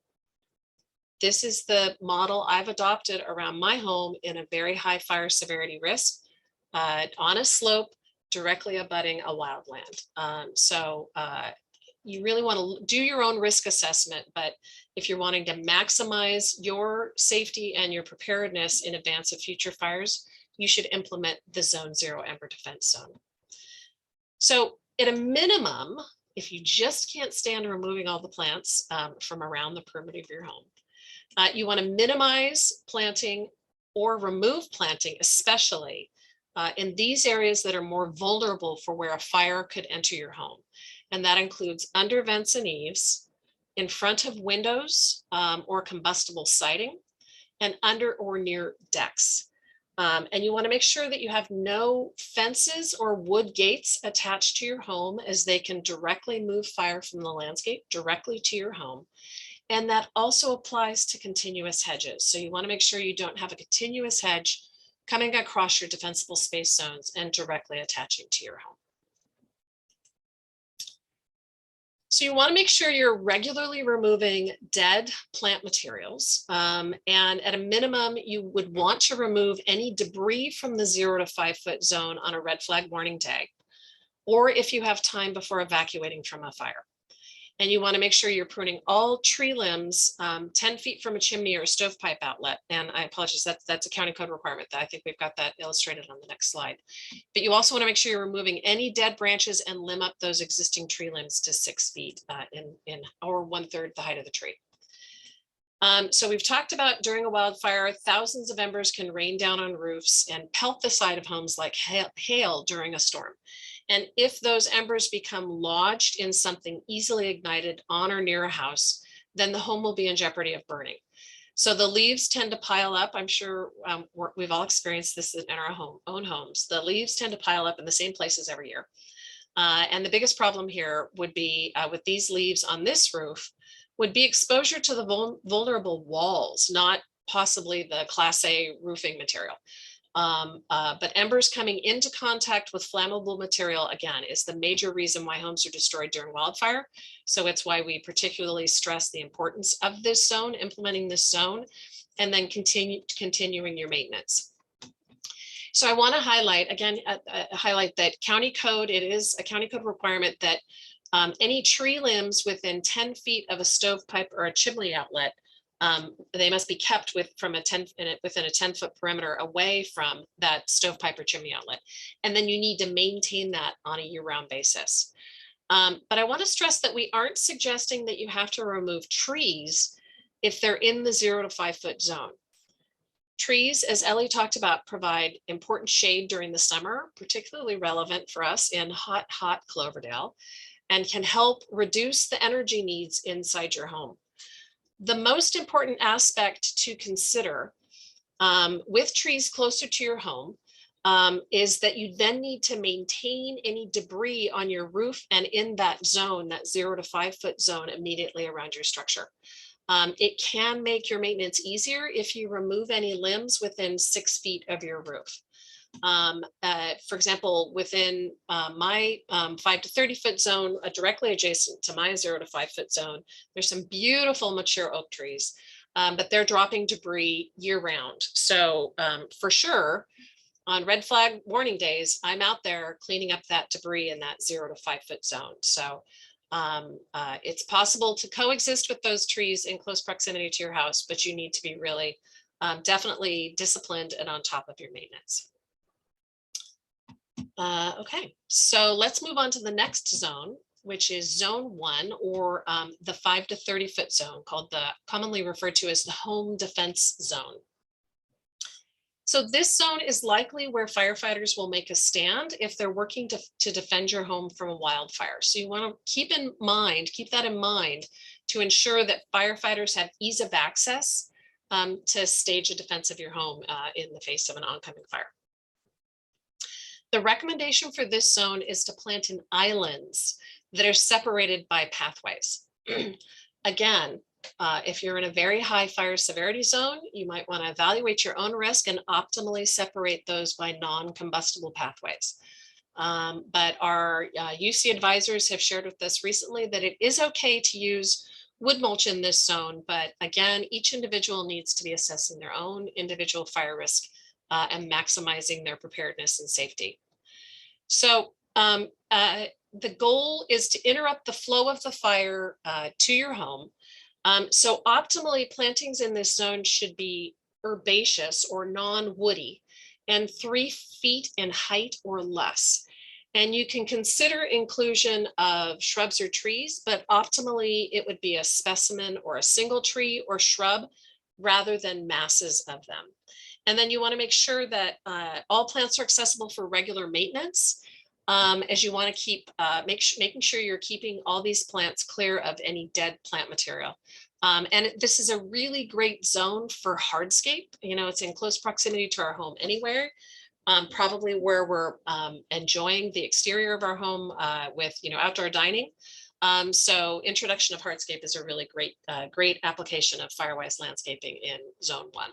This is the model I've adopted around my home in a very high fire severity risk on a slope directly abutting a wildland. You really want to do your own risk assessment, but if you're wanting to maximize your safety and your preparedness in advance of future fires, you should implement the Zone 0 Ember Defense Zone. So at a minimum, if you just can't stand removing all the plants from around the perimeter of your home, you want to minimize planting or remove planting, especially in these areas that are more vulnerable for where a fire could enter your home. And that includes under vents and eaves, in front of windows or combustible siding, and under or near decks. And you want to make sure that you have no fences or wood gates attached to your home, as they can directly move fire from the landscape directly to your home. And that also applies to continuous hedges. So you want to make sure you don't have a continuous hedge coming across your defensible space zones and directly attaching to your home. So you want to make sure you're regularly removing dead plant materials. And at a minimum, you would want to remove any debris from the 0 to 5 foot zone on a red flag warning day, or if you have time before evacuating from a fire. And you want to make sure you're pruning all tree limbs 10 feet from a chimney or a stovepipe outlet. And I apologize, that's a county code requirement. I think we've got that illustrated on the next slide. But you also want to make sure you're removing any dead branches and limb up those existing tree limbs to 6 feet or 1/3 the height of the tree. So we've talked about during a wildfire, thousands of embers can rain down on roofs and pelt the side of homes like hail during a storm. And if those embers become lodged in something easily ignited on or near a house, then the home will be in jeopardy of burning. So the leaves tend to pile up. I'm sure we've all experienced this in our own homes. The leaves tend to pile up in the same places every year. And the biggest problem here would be with these leaves on this roof would be exposure to the vulnerable walls, not possibly the Class A roofing material. But embers coming into contact with flammable material, again, is the major reason why homes are destroyed during wildfire. So it's why we particularly stress the importance of this zone, implementing this zone, and then continuing your maintenance. So I want to highlight, again, highlight that county code, it is a county code requirement that any tree limbs within 10 feet of a stovepipe or a chimney outlet, they must be kept within a 10-foot perimeter away from that stovepipe or chimney outlet. And then you need to maintain that on a year-round basis. But I want to stress that we aren't suggesting that you have to remove trees if they're in the 0 to 5 foot zone. Trees, as Ellie talked about, provide important shade during the summer, particularly relevant for us in hot Cloverdale, and can help reduce the energy needs inside your home. The most important aspect to consider with trees closer to your home is that you then need to maintain any debris on your roof and in that zone, that 0 to 5 foot zone immediately around your structure. It can make your maintenance easier if you remove any limbs within 6 feet of your roof. For example, within my 5 to 30 foot zone, directly adjacent to my 0 to 5 foot zone, there's some beautiful mature oak trees, but they're dropping debris year round. So for sure, on red flag warning days, I'm out there cleaning up that debris in that 0 to 5 foot zone. So it's possible to coexist with those trees in close proximity to your house, but you need to be really definitely disciplined and on top of your maintenance. Okay, so let's move on to the next zone, which is zone 1, or the 5 to 30 foot zone, called commonly referred to as the home defense zone. So this zone is likely where firefighters will make a stand if they're working to defend your home from a wildfire. So you want to keep that in mind to ensure that firefighters have ease of access to stage a defense of your home in the face of an oncoming fire. The recommendation for this zone is to plant in islands that are separated by pathways. Again, if you're in a very high fire severity zone, you might want to evaluate your own risk and optimally separate those by non-combustible pathways. But our UC advisors have shared with us recently that it is okay to use wood mulch in this zone, but again, each individual needs to be assessing their own individual fire risk and maximizing their preparedness and safety. So the goal is to interrupt the flow of the fire to your home. So optimally, plantings in this zone should be herbaceous or non-woody and 3 feet in height or less. And you can consider inclusion of shrubs or trees, but optimally it would be a specimen or a single tree or shrub rather than masses of them. And then you want to make sure that all plants are accessible for regular maintenance, as you want to keep making sure you're keeping all these plants clear of any dead plant material. And this is a really great zone for hardscape. You know, it's in close proximity to our home anywhere, probably where we're enjoying the exterior of our home with, you know, outdoor dining. So introduction of hardscape is a really great application of Firewise landscaping in zone 1.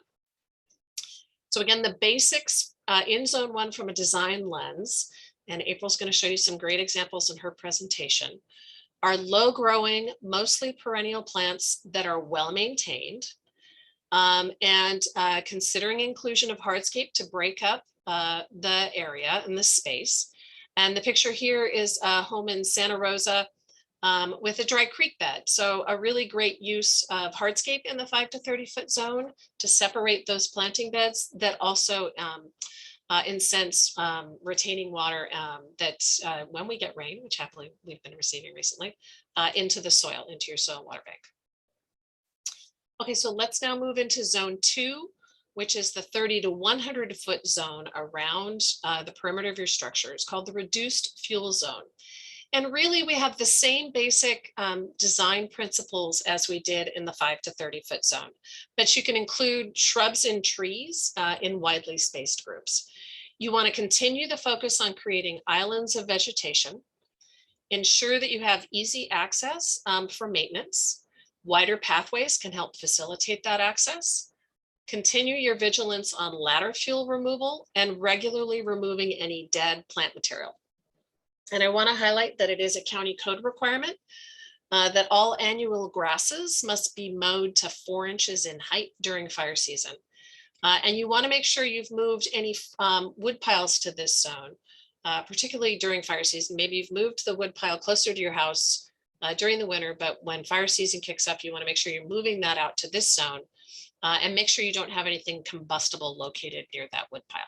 So again, the basics in zone 1 from a design lens, and April's going to show you some great examples in her presentation, are low growing, mostly perennial plants that are well maintained, and considering inclusion of hardscape to break up the area and the space. And the picture here is a home in Santa Rosa with a dry creek bed. So a really great use of hardscape in the 5 to 30 foot zone to separate those planting beds that also incents retaining water that when we get rain, which happily we've been receiving recently, into the soil, into your soil water bank. Okay, so let's now move into zone 2, which is the 30 to 100 foot zone around the perimeter of your structure. It's called the reduced fuel zone. And really, we have the same basic design principles as we did in the 5 to 30 foot zone, but you can include shrubs and trees in widely spaced groups. You want to continue the focus on creating islands of vegetation, ensure that you have easy access for maintenance. Wider pathways can help facilitate that access. Continue your vigilance on ladder fuel removal and regularly removing any dead plant material. And I want to highlight that it is a county code requirement that all annual grasses must be mowed to 4 inches in height during fire season. And you want to make sure you've moved any wood piles to this zone, particularly during fire season. Maybe you've moved the wood pile closer to your house during the winter, but when fire season kicks up, you want to make sure you're moving that out to this zone and make sure you don't have anything combustible located near that wood pile.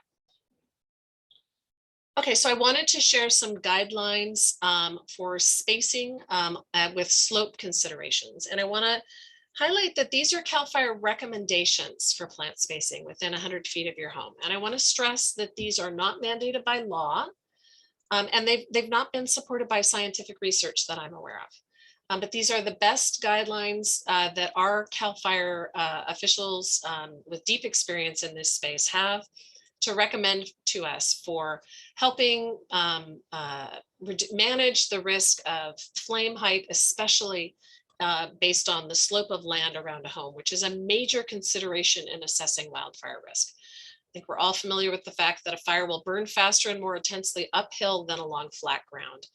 Okay, so I wanted to share some guidelines for spacing with slope considerations. And I want to highlight that these are CAL FIRE recommendations for plant spacing within 100 feet of your home. And I want to stress that these are not mandated by law, and they've not been supported by scientific research that I'm aware But these are the best guidelines that our CAL FIRE officials with deep experience in this space have to recommend to us for helping manage the risk of flame height, especially based on the slope of land around a home, which is a major consideration in assessing wildfire risk. I think we're all familiar with the fact that a fire will burn faster and more intensely uphill than along flat ground.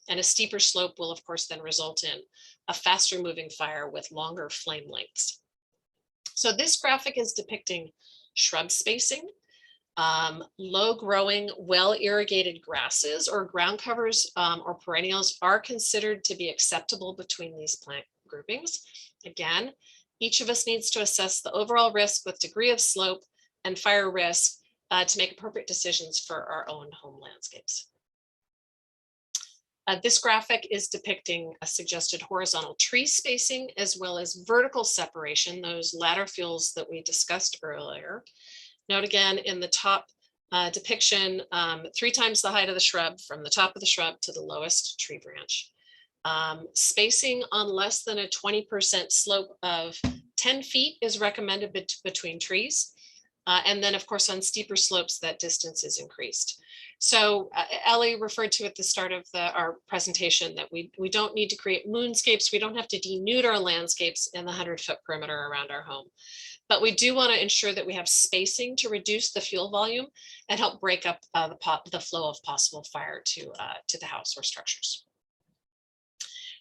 And a steeper slope will, of course, then result in a faster moving fire with longer flame lengths. So this graphic is depicting shrub spacing. Low growing, well irrigated grasses or ground covers or perennials are considered to be acceptable between these plant groupings. Again, each of us needs to assess the overall risk with degree of slope and fire risk to make appropriate decisions for our own home landscapes. This graphic is depicting a suggested horizontal tree spacing as well as vertical separation, those ladder fuels that we discussed earlier. Note again in the top depiction, 3 times the height of the shrub from the top of the shrub to the lowest tree branch. Spacing on less than a 20% slope of 10 feet is recommended between trees. And then of course on steeper slopes that distance is increased. So Ellie referred to at the start of our presentation that we don't need to create moonscapes. We don't have to denude our landscapes in the 100-foot perimeter around our home. But we do want to ensure that we have spacing to reduce the fuel volume and help break up the flow of possible fire to the house or structures.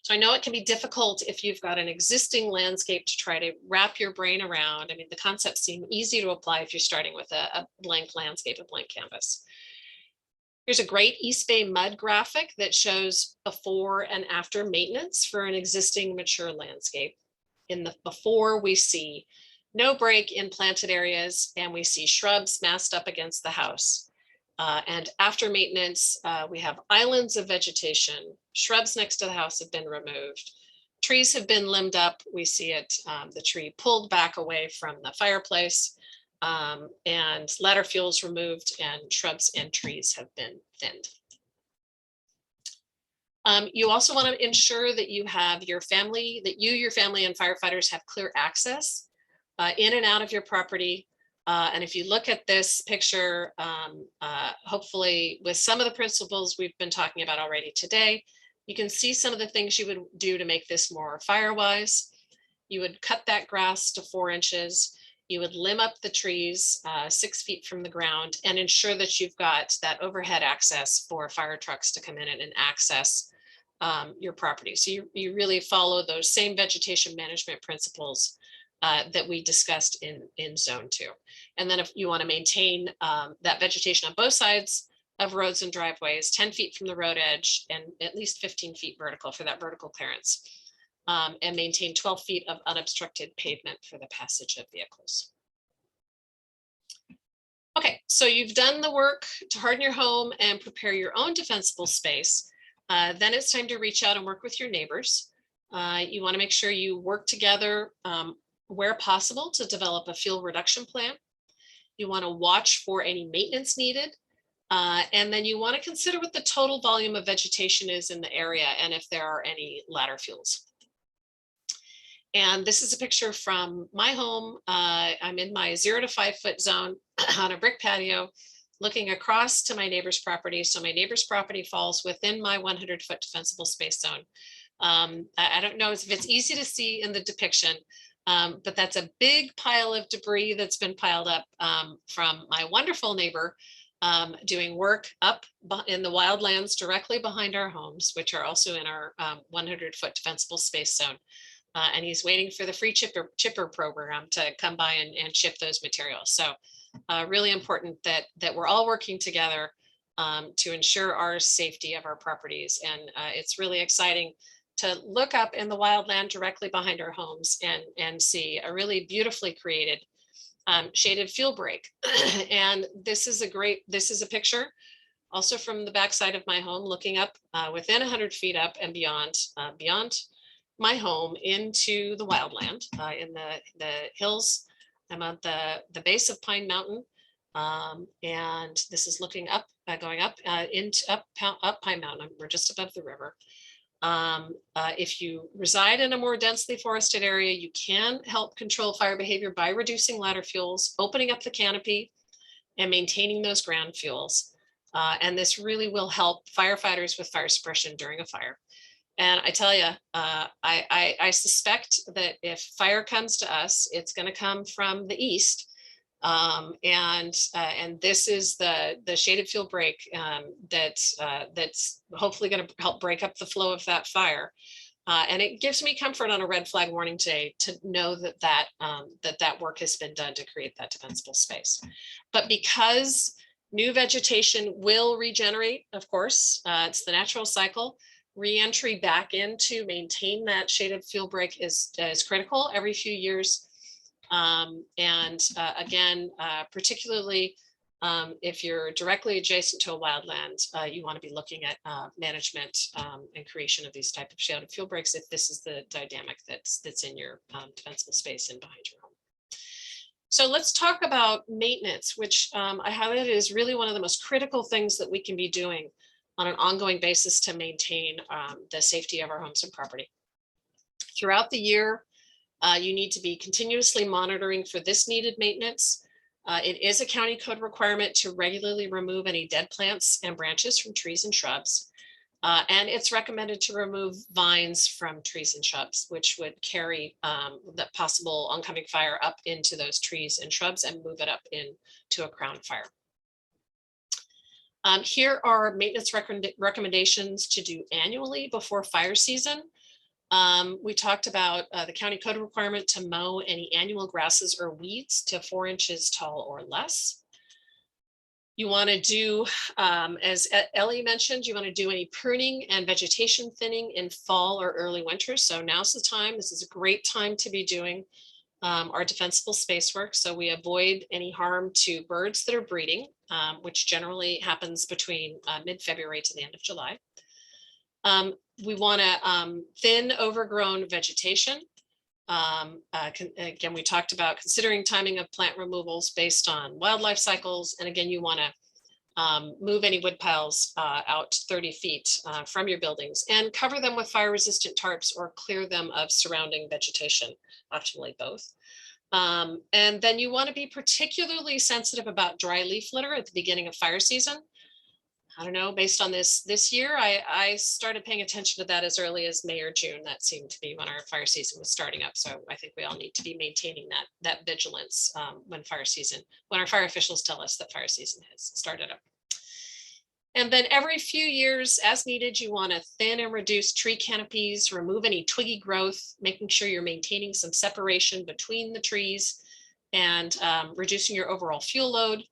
So I know it can be difficult if you've got an existing landscape to try to wrap your brain around. I mean, the concepts seem easy to apply if you're starting with a blank landscape, a blank canvas. Here's a great East Bay mud graphic that shows before and after maintenance for an existing mature landscape. In the before, we see no break in planted areas and we see shrubs massed up against the house. And after maintenance, we have islands of vegetation. Shrubs next to the house have been removed. Trees have been limbed up. We see it, the tree pulled back away from the fireplace, and ladder fuels removed, and shrubs and trees have been thinned. You also want to ensure that you have your family, your family and firefighters have clear access in and out of your property. And if you look at this picture, hopefully with some of the principles we've been talking about already today, you can see some of the things you would do to make this more Firewise. You would cut that grass to 4 inches. You would limb up the trees 6 feet from the ground and ensure that you've got that overhead access for fire trucks to come in and access your property. So you really follow those same vegetation management principles that we discussed in zone 2. And then if you want to maintain that vegetation on both sides of roads and driveways, 10 feet from the road edge and at least 15 feet vertical for that vertical clearance, and maintain 12 feet of unobstructed pavement for the passage of vehicles. Okay, so you've done the work to harden your home and prepare your own defensible space. Then it's time to reach out and work with your neighbors. You want to make sure you work together where possible to develop a fuel reduction plan. You want to watch for any maintenance needed. And then you want to consider what the total volume of vegetation is in the area and if there are any ladder fuels. And this is a picture from my home. I'm in my 0 to 5 foot zone on a brick patio, looking across to my neighbor's property. So my neighbor's property falls within my 100-foot defensible space zone. I don't know if it's easy to see in the depiction, but that's a big pile of debris that's been piled up from my wonderful neighbor doing work up in the wildlands directly behind our homes, which are also in our 100-foot defensible space zone. And he's waiting for the free chipper program to come by and chip those materials. So really important that we're all working together to ensure our safety of our properties. And it's really exciting to look up in the wildland directly behind our homes and see a really beautifully created shaded fuel break. And this is a picture also from the backside of my home, looking up within 100 feet up and beyond my home into the wildland in the hills. I'm at the base of Pine Mountain, and this is looking up, going up up Pine Mountain. We're just above the river. If you reside in a more densely forested area, you can help control fire behavior by reducing ladder fuels, opening up the canopy, and maintaining those ground fuels. And this really will help firefighters with fire suppression during a fire. And I tell you, I suspect that if fire comes to us, it's going to come from the east. And this is the shaded fuel break that's hopefully going to help break up the flow of that fire. And it gives me comfort on a red flag warning day to know that work has been done to create that defensible space. But because new vegetation will regenerate, of course, it's the natural cycle. Re-entry back in to maintain that shaded fuel break is critical every few years. Again, particularly if you're directly adjacent to a wildland, you want to be looking at management and creation of these type of shaded fuel breaks if this is the dynamic that's in your defensible space and behind your home. So let's talk about maintenance, which I highlighted is really one of the most critical things that we can be doing on an ongoing basis to maintain the safety of our homes and property. Throughout the year, you need to be continuously monitoring for this needed maintenance. It is a county code requirement to regularly remove any dead plants and branches from trees and shrubs. And it's recommended to remove vines from trees and shrubs, which would carry the possible oncoming fire up into those trees and shrubs and move it up into a crown fire. Here are maintenance recommendations to do annually before fire season. We talked about the county code requirement to mow any annual grasses or weeds to 4 inches tall or less. You want to do, as Ellie mentioned, you want to do any pruning and vegetation thinning in fall or early winter. So now's the time. This is a great time to be doing our defensible space work. So we avoid any harm to birds that are breeding, which generally happens between mid-February to the end of July. We want to thin overgrown vegetation. Again, we talked about considering timing of plant removals based on wildlife cycles. And again, you want to move any wood piles out 30 feet from your buildings and cover them with fire resistant tarps or clear them of surrounding vegetation, optimally both. And then you want to be particularly sensitive about dry leaf litter at the beginning of fire season. I don't know, based on this year, I started paying attention to that as early as May or June. That seemed to be when our fire season was starting up. So I think we all need to be maintaining that vigilance when our fire officials tell us that fire season has started up. And then every few years, as needed, you want to thin and reduce tree canopies, remove any twiggy growth, making sure you're maintaining some separation between the trees and reducing your overall fuel load.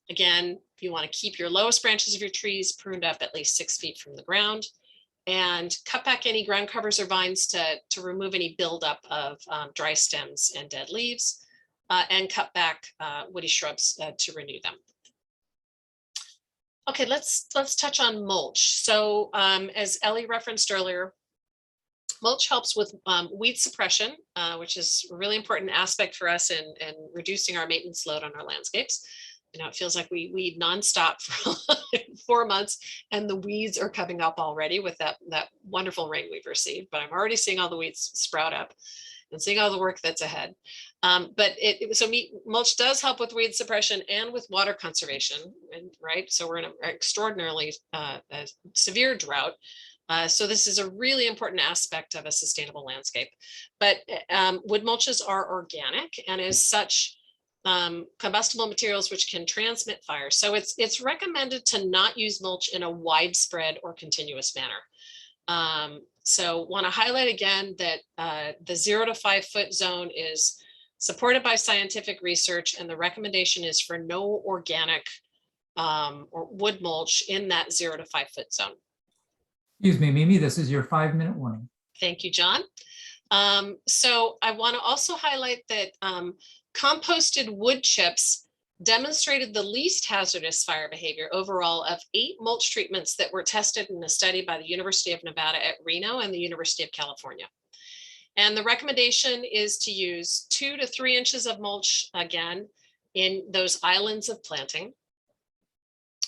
Again, you want to keep your lowest branches of your trees pruned up at least 6 feet from the ground and cut back any ground covers or vines to remove any buildup of dry stems and dead leaves and cut back woody shrubs to renew them. Okay, let's touch on mulch. So as Ellie referenced earlier, mulch helps with weed suppression, which is a really important aspect for us in reducing our maintenance load on our landscapes. You know, it feels like we weed nonstop for 4 months and the weeds are coming up already with that wonderful rain we've received, but I'm already seeing all the weeds sprout up and seeing all the work that's ahead. So mulch does help with weed suppression and with water conservation, right? So we're in an extraordinarily severe drought. So this is a really important aspect of a sustainable landscape. But wood mulches are organic and as such, combustible materials which can transmit fire. So it's recommended to not use mulch in a widespread or continuous manner. So want to highlight again that the 0 to 5 foot zone is supported by scientific research, and the recommendation is for no organic or wood mulch in that 0 to 5 foot zone. Excuse me, Mimi, this is your 5-minute warning. Thank you, John. So I want to also highlight that composted wood chips demonstrated the least hazardous fire behavior overall of 8 mulch treatments that were tested in a study by the University of Nevada at Reno and the University of California. And the recommendation is to use 2 to 3 inches of mulch again in those islands of planting.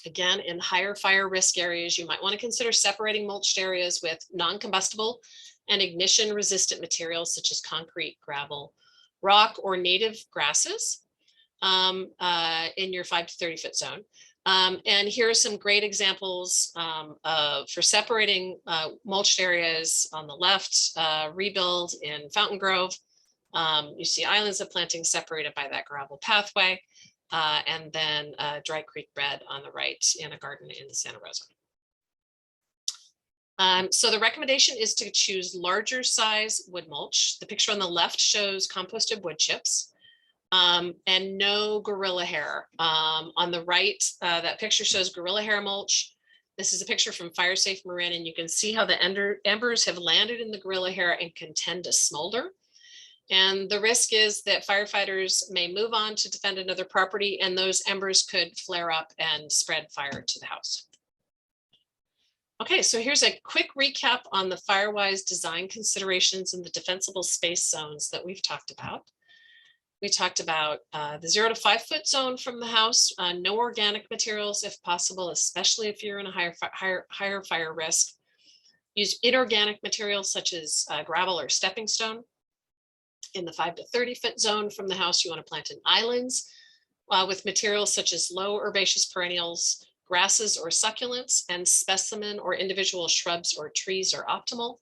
Again, in higher fire risk areas, you might want to consider separating mulched areas with non-combustible and ignition resistant materials such as concrete, gravel, rock, or native grasses in your 5 to 30 foot zone. And here are some great examples for separating mulched areas. On the left, Rebuild in Fountain Grove. You see islands of planting separated by that gravel pathway. And then Dry Creek Bed on the right in a garden in Santa Rosa. So the recommendation is to choose larger size wood mulch. The picture on the left shows composted wood chips. And no gorilla hair. On the right, that picture shows gorilla hair mulch. This is a picture from Fire Safe Marin, and you can see how the embers have landed in the gorilla hair and can tend to smolder. And the risk is that firefighters may move on to defend another property, and those embers could flare up and spread fire to the house. Okay, so here's a quick recap on the Firewise design considerations in the defensible space zones that we've talked about. We talked about the 0 to 5 foot zone from the house, no organic materials if possible, especially if you're in a higher fire risk. Use inorganic materials such as gravel or stepping stone. In the 5 to 30 foot zone from the house, you want to plant in islands with materials such as low herbaceous perennials, grasses or succulents, and specimen or individual shrubs or trees are optimal.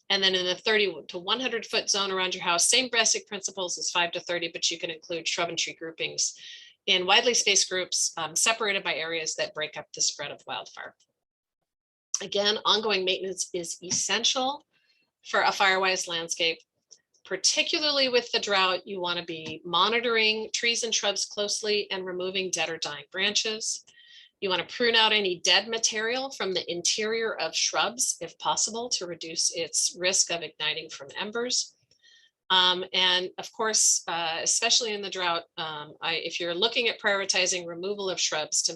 And then in the 30 to 100 foot zone around your house, same basic principles as 5 to 30, but you can include shrub and tree groupings in widely spaced groups separated by areas that break up the spread of wildfire. Again, ongoing maintenance is essential for a Firewise landscape. Particularly with the drought, you want to be monitoring trees and shrubs closely and removing dead or dying branches. You want to prune out any dead material from the interior of shrubs, if possible, to reduce its risk of igniting from embers. And of course, especially in the drought, if you're looking at prioritizing removal of shrubs to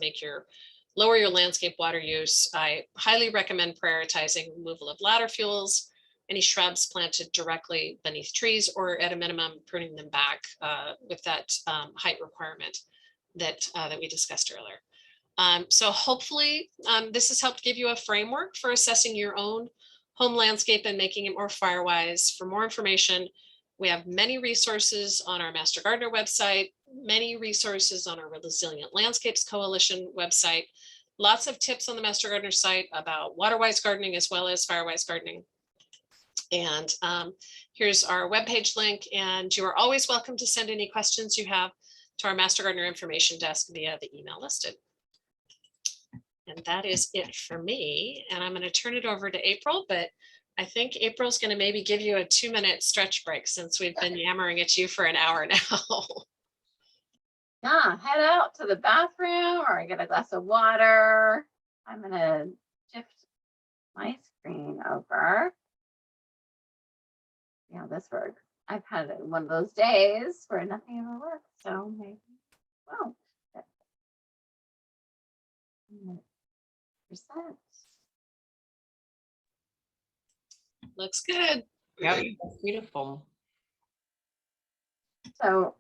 lower your landscape water use, I highly recommend prioritizing removal of ladder fuels, any shrubs planted directly beneath trees, or at a minimum, pruning them back with that height requirement that we discussed earlier. So hopefully this has helped give you a framework for assessing your own home landscape and making it more Firewise. For more information, we have many resources on our Master Gardener website, many resources on our Resilient Landscapes Coalition website, lots of tips on the Master Gardener site about water-wise gardening as well as Firewise gardening. And here's our webpage link, and you are always welcome to send any questions you have to our Master Gardener information desk via the email listed. And that is it for me. And I'm going to turn it over to April, but I think April's going to maybe give you a 2-minute stretch break since we've been yammering at you for an hour now. Yeah, head out to the bathroom or get a glass of water. I'm going to shift my screen over. Yeah, this works. I've had one of those days where nothing ever works, so maybe, well, percent. Looks good. Yep, that's beautiful. So,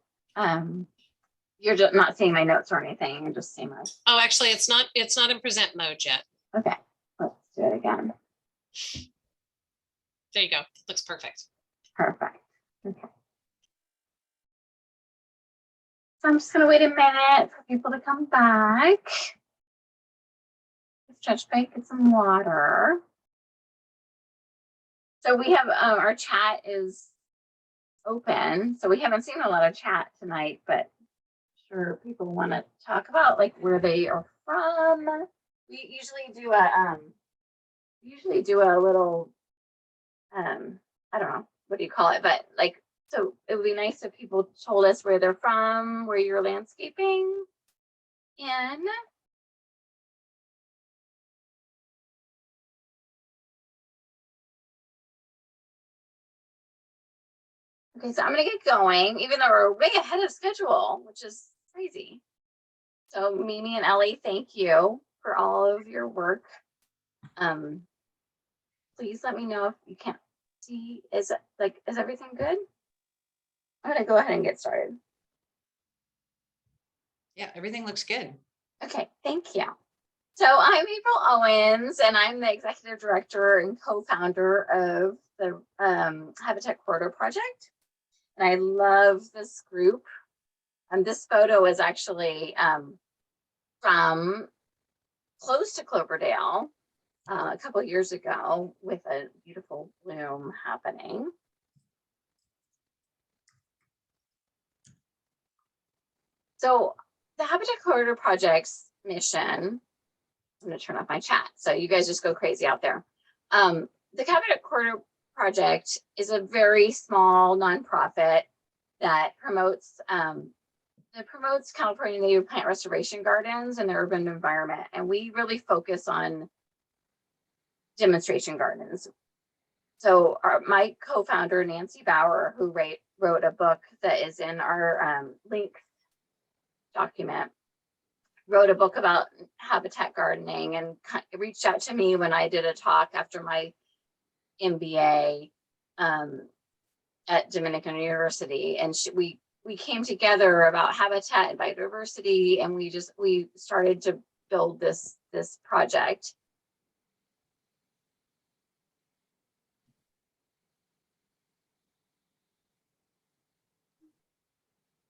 you're just not seeing my notes or anything. You're just seeing my. Oh, actually, it's not in present mode yet. Okay, let's do it again. There you go. Looks perfect. Perfect. Okay. So I'm just gonna wait a minute for people to come back. Stretch break, get some water. So we have our chat is open. So we haven't seen a lot of chat tonight, but I'm sure people want to talk about like where they are from. We usually do a little I don't know, what do you call it? But like, so it would be nice if people told us where they're from, where you're landscaping in. Okay, so I'm gonna get going, even though we're way ahead of schedule, which is crazy. So Mimi and Ellie, thank you for all of your work. Please let me know if you can't see. Is everything good? I'm gonna go ahead and get started. Yeah, everything looks good. Okay, thank you. So I'm April Owens, and I'm the executive director and co-founder of the Habitat Corridor Project. And I love this group. And this photo is actually from close to Cloverdale a couple of years ago with a beautiful bloom happening. So the Habitat Corridor Project's mission, I'm going to turn off my chat so you guys just go crazy out there. The Habitat Corridor Project is a very small nonprofit that promotes California native plant restoration gardens in the urban environment, and we really focus on demonstration gardens. So my co-founder Nancy Bauer, who wrote a book that is in our link document, wrote a book about habitat gardening and reached out to me when I did a talk after my MBA at Dominican University, and we came together about habitat and biodiversity, and we started to build this project.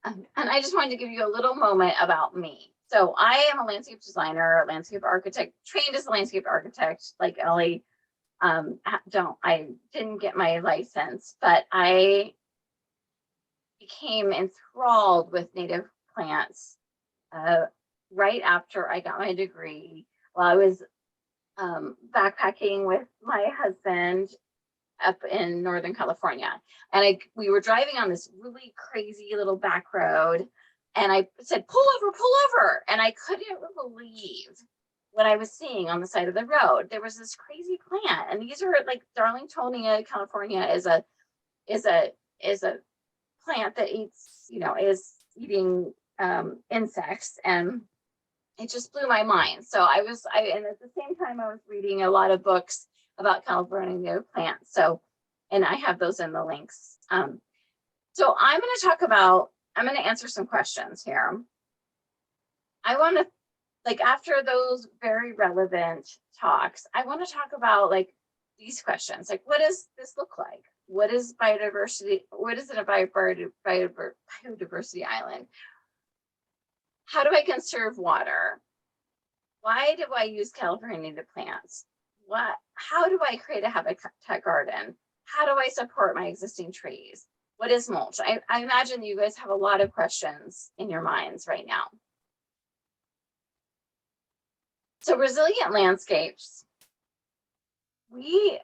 And I just wanted to give you a little moment about me. So I am a landscape designer, a landscape architect, trained as a landscape architect like Ellie. I didn't get my license, but I became enthralled with native plants right after I got my degree. While I was backpacking with my husband up in Northern California. And we were driving on this really crazy little back road, and I said, pull over. And I couldn't believe what I was seeing on the side of the road. There was this crazy plant, and these are like Darlingtonia, California is a plant that eats, is eating insects, and it just blew my mind. So and at the same time I was reading a lot of books about California native plants. So, and I have those in the links. So I'm going to answer some questions here. I want to, after those very relevant talks, I want to talk about these questions. What does this look like? What is biodiversity? What is it about biodiversity island? How do I conserve water? Why do I use California native plants? How do I create a habitat garden? How do I support my existing trees? What is mulch? I imagine you guys have a lot of questions in your minds right now. So resilient landscapes, we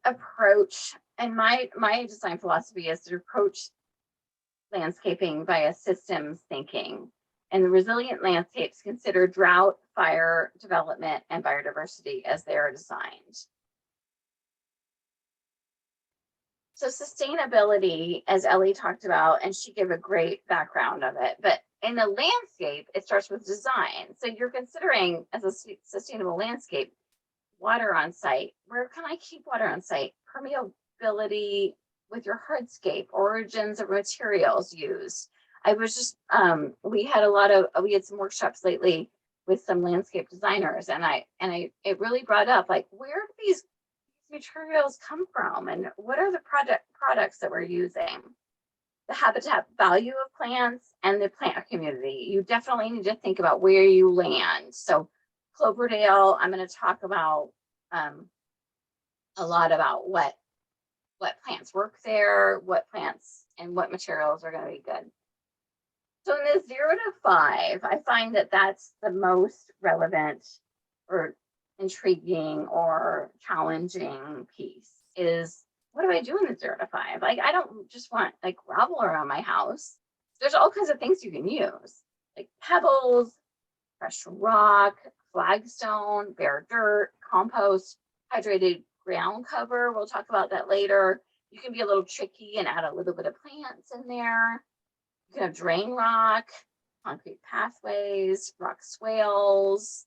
approach, and my design philosophy is to approach landscaping via systems thinking. And the resilient landscapes consider drought, fire, development, and biodiversity as they are designed. So sustainability, as Ellie talked about, and she gave a great background of it, but in the landscape, it starts with design. So you're considering, as a sustainable landscape, water on site. Where can I keep water on site? Permeability with your hardscape, origins of materials used. I was just, we had some workshops lately with some landscape designers, and it really brought up where do these materials come from, and what are the products that we're using? The habitat value of plants and the plant community. You definitely need to think about where you land. So Cloverdale, I'm going to talk about a lot about what plants work there, what plants and what materials are going to be good. So in the 0 to 5, I find that that's the most relevant or intriguing or challenging piece is, what do I do in the 0 to 5? I don't just want gravel around my house. There's all kinds of things you can use, like pebbles, fresh rock, flagstone, bare dirt, compost, hydrated ground cover. We'll talk about that later. You can be a little tricky and add a little bit of plants in there. You can have drain rock, concrete pathways, rock swales.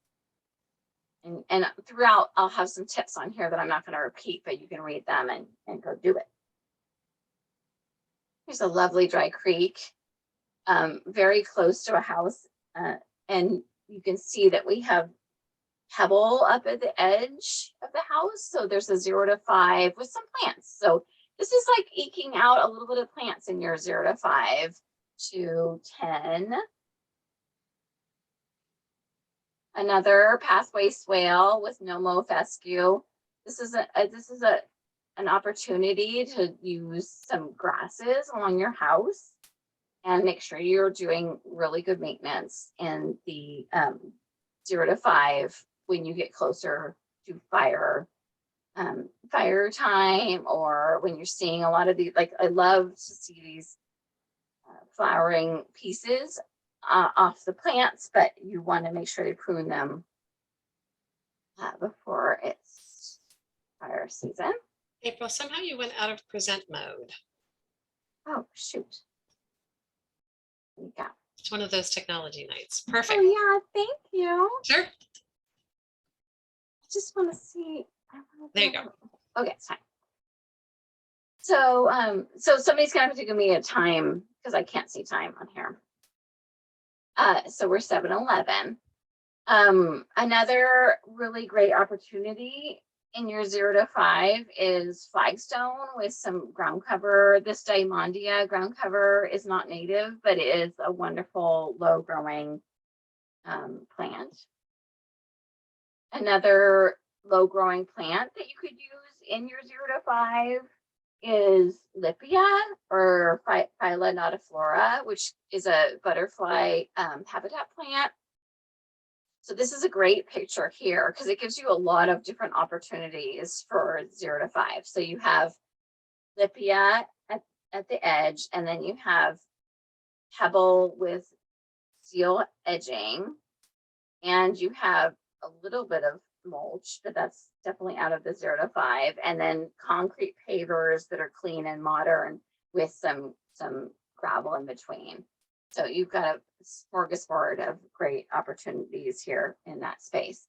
And throughout, I'll have some tips on here that I'm not going to repeat, but you can read them and go do it. Here's a lovely dry creek, very close to a house. And you can see that we have pebble up at the edge of the house. So there's a 0 to 5 with some plants. So this is like eking out a little bit of plants in your 0 to 5 to 10. Another pathway swale with no mow fescue. This is an opportunity to use some grasses along your house and make sure you're doing really good maintenance in the 0 to 5 when you get closer to fire time, or when you're seeing a lot of these. Like, I love to see these flowering pieces off the plants, but you want to make sure they prune them before it's fire season. April, somehow you went out of present mode. Oh, shoot. There you go. It's one of those technology nights. Oh, Perfect. yeah, thank you. Sure. I just want to see. There you go. Okay, it's fine. So, so somebody's gonna have to give me a time because I can't see time on here. So we're 7:11. Another really great opportunity in your 0 to 5 is flagstone with some ground cover. This Diamondia ground cover is not native, but it is a wonderful low growing plant. Another low growing plant that you could use in your 0 to 5 is Lipia or Phyla nodiflora, which is a butterfly habitat plant. So this is a great picture here because it gives you a lot of different opportunities for 0 to 5. So you have Lipia at the edge, and then you have pebble with steel edging, and you have a little bit of mulch, but that's definitely out of the 0 to 5, and then concrete pavers that are clean and modern with some gravel in between. So you've got a smorgasbord of great opportunities here in that space.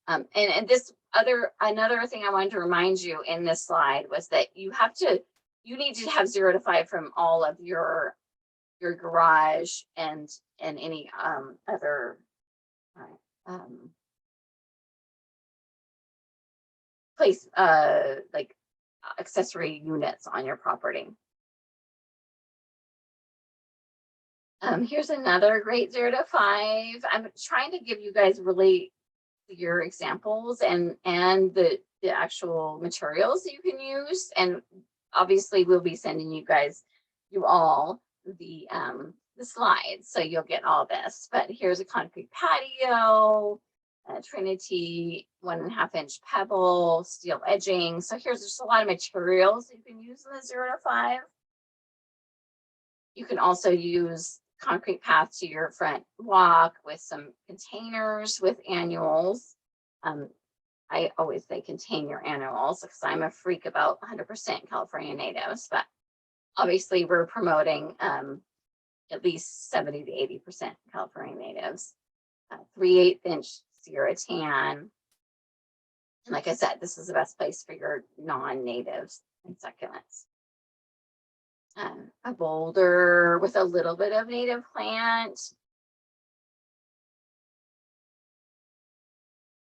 And this another thing I wanted to remind you in this slide was that you need to have 0 to 5 from all of your garage and any other place like accessory units on your property. Here's another great 0 to 5. I'm trying to give you guys really clear examples and the actual materials that you can use. And obviously we'll be sending you all the slides, so you'll get all this. But here's a concrete patio, Trinity 1.5 inch pebble, steel edging. So here's just a lot of materials that you can use in the 0 to 5. You can also use concrete path to your front walk with some containers with annuals. I always say contain your annuals because I'm a freak about 100% California natives, but obviously we're promoting at least 70 to 80% California natives. 3/8 inch Sierra tan. And like I said, this is the best place for your non-natives and succulents. A boulder with a little bit of native plant.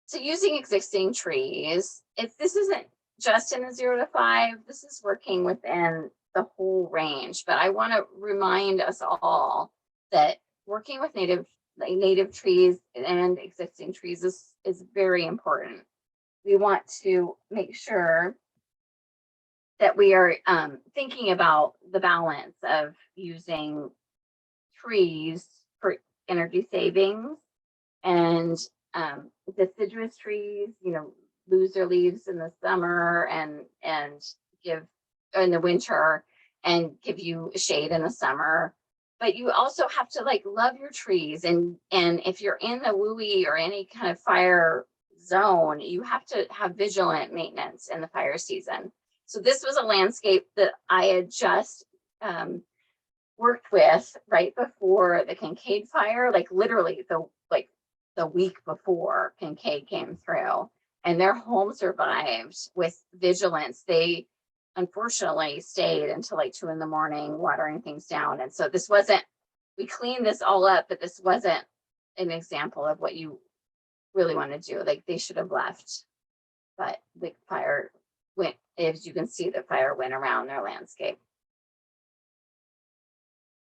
So using existing trees, this isn't just in the 0 to 5, this is working within the whole range. But I want to remind us all that working with native trees and existing trees is very important. We want to make sure that we are thinking about the balance of using trees for energy savings and deciduous trees, lose their leaves in the summer and give in the winter and give you shade in the summer. But you also have to love your trees, and if you're in the WUI or any kind of fire zone, you have to have vigilant maintenance in the fire season. So this was a landscape that I had just worked with right before the Kincaid fire, literally the week before Kincaid came through, and their home survived with vigilance. They unfortunately stayed until 2 in the morning watering things down. And so we cleaned this all up, but this wasn't an example of what you really want to do. Like they should have left, but the fire went, as you can see, the fire went around their landscape.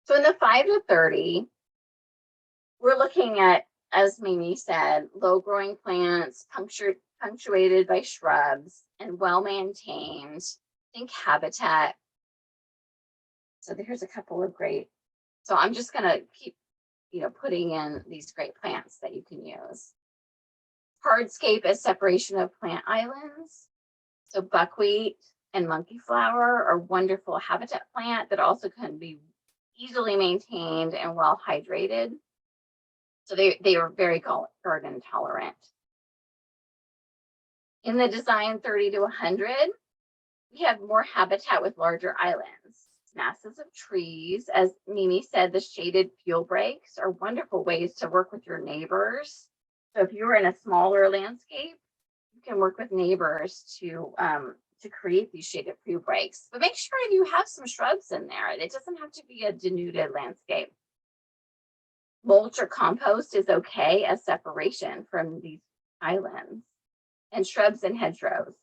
So in the 5 to 30, we're looking at, as Mimi said, low growing plants, punctuated by shrubs and well maintained. Think habitat. So here's a couple of great. So I'm just gonna keep, putting in these great plants that you can use. Hardscape as separation of plant islands. So buckwheat and monkey flower are wonderful habitat plant that also can be easily maintained and well hydrated. So they are very garden tolerant. In the design 30 to 100, we have more habitat with larger islands, masses of trees. As Mimi said, the shaded fuel breaks are wonderful ways to work with your neighbors. So if you're in a smaller landscape, you can work with neighbors to create these shaded fuel breaks. But make sure you have some shrubs in there. It doesn't have to be a denuded landscape. Mulch or compost is okay as separation from these islands, and shrubs and hedgerows.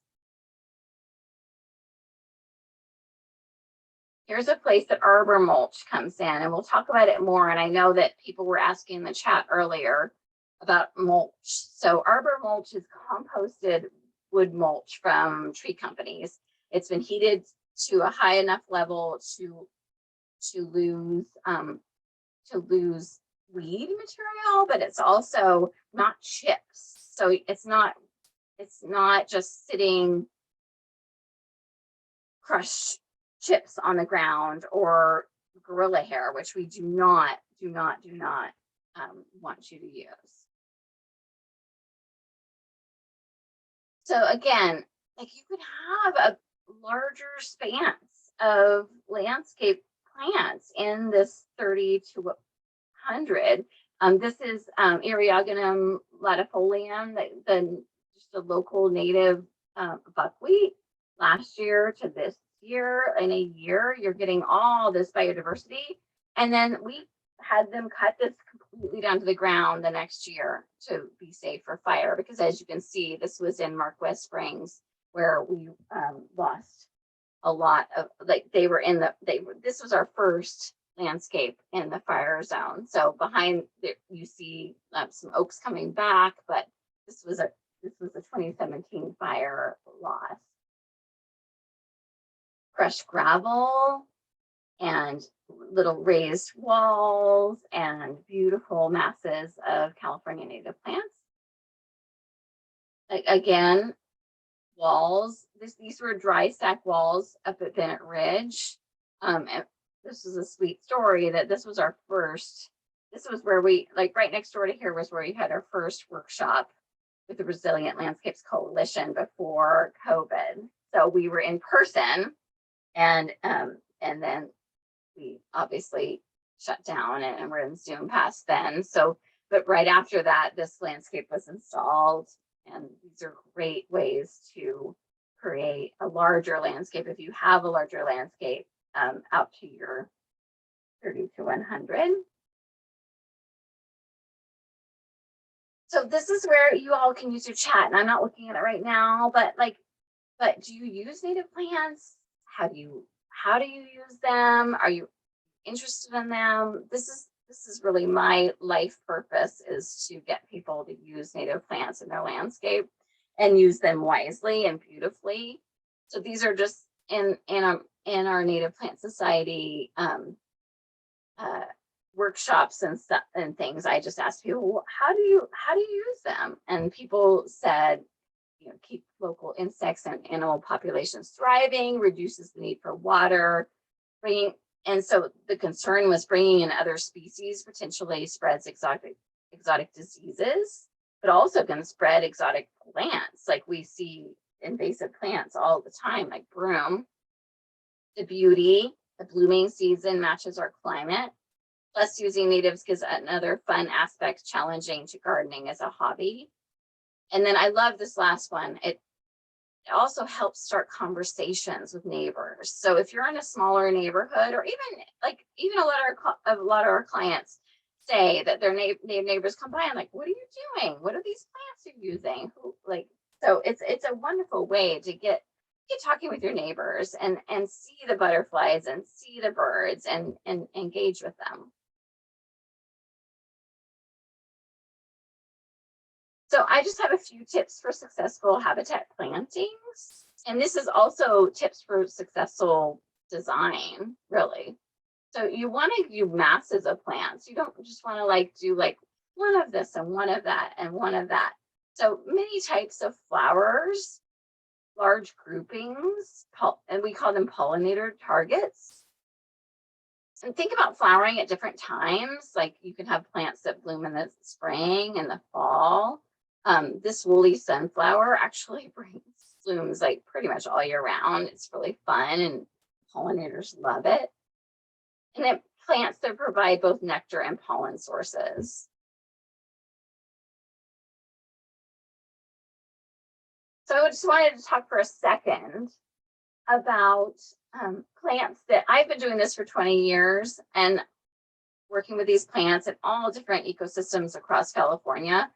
Here's a place that Arbor Mulch comes in, and we'll talk about it more. And I know that people were asking in the chat earlier about mulch. So Arbor Mulch is composted wood mulch from tree companies. It's been heated to a high enough level to lose weed material, but it's also not chips. So it's not just sitting crushed chips on the ground or gorilla hair, which we do not want you to use. So again, like you could have a larger spans of landscape plants in this 30 to 100. This is Eriogonum latifolium, just a local native buckwheat. Last year to this year, in a year, you're getting all this biodiversity. And then we had them cut this completely down to the ground the next year to be safe for fire, because as you can see, this was in Marquez Springs where we lost a lot of, like this was our first landscape in the fire zone. So behind you see some oaks coming back, but this was a 2017 fire loss. Crushed gravel and little raised walls and beautiful masses of California native plants. Again, walls. These were dry stack walls up at Bennett Ridge. And this is a sweet story that this was our first. This was where we, like right next door to here was where we had our first workshop with the Resilient Landscapes Coalition before COVID. So we were in person, and then we obviously shut down and we're in Zoom past then. So, but right after that, this landscape was installed, and these are great ways to create a larger landscape if you have a larger landscape out to your 30 to 100. So this is where you all can use your chat, and I'm not looking at it right now, but do you use native plants? How do you use them? Are you interested in them? This is really my life purpose, is to get people to use native plants in their landscape and use them wisely and beautifully. So these are just in our Native Plant Society workshops and stuff and things. I just asked people, well, how do you use them? And people said, keep local insects and animal populations thriving, reduces the need for water, and so the concern was bringing in other species potentially spreads exotic diseases, but also can spread exotic plants. Like we see invasive plants all the time, like broom. The beauty, the blooming season matches our climate. Plus, using natives gives another fun aspect, challenging to gardening as a hobby. And then I love this last one. It also helps start conversations with neighbors. So if you're in a smaller neighborhood, or even a lot of our clients say that their neighbors come by and like, what are you doing? What are these plants you're using? Who like, so it's a wonderful way to get talking with your neighbors and see the butterflies and see the birds and engage with them. So I just have a few tips for successful habitat plantings. And this is also tips for successful design, really. So you want to do masses of plants. You don't just want to like do like one of this and one of that and one of that. So many types of flowers, large groupings, and we call them pollinator targets. And think about flowering at different times. Like you can have plants that bloom in the spring and the fall. This woolly sunflower actually blooms like pretty much all year round. It's really fun and pollinators love it. And then plants that provide both nectar and pollen sources. So I just wanted to talk for a second about plants that I've been doing this for 20 years and working with these plants in all different ecosystems across California.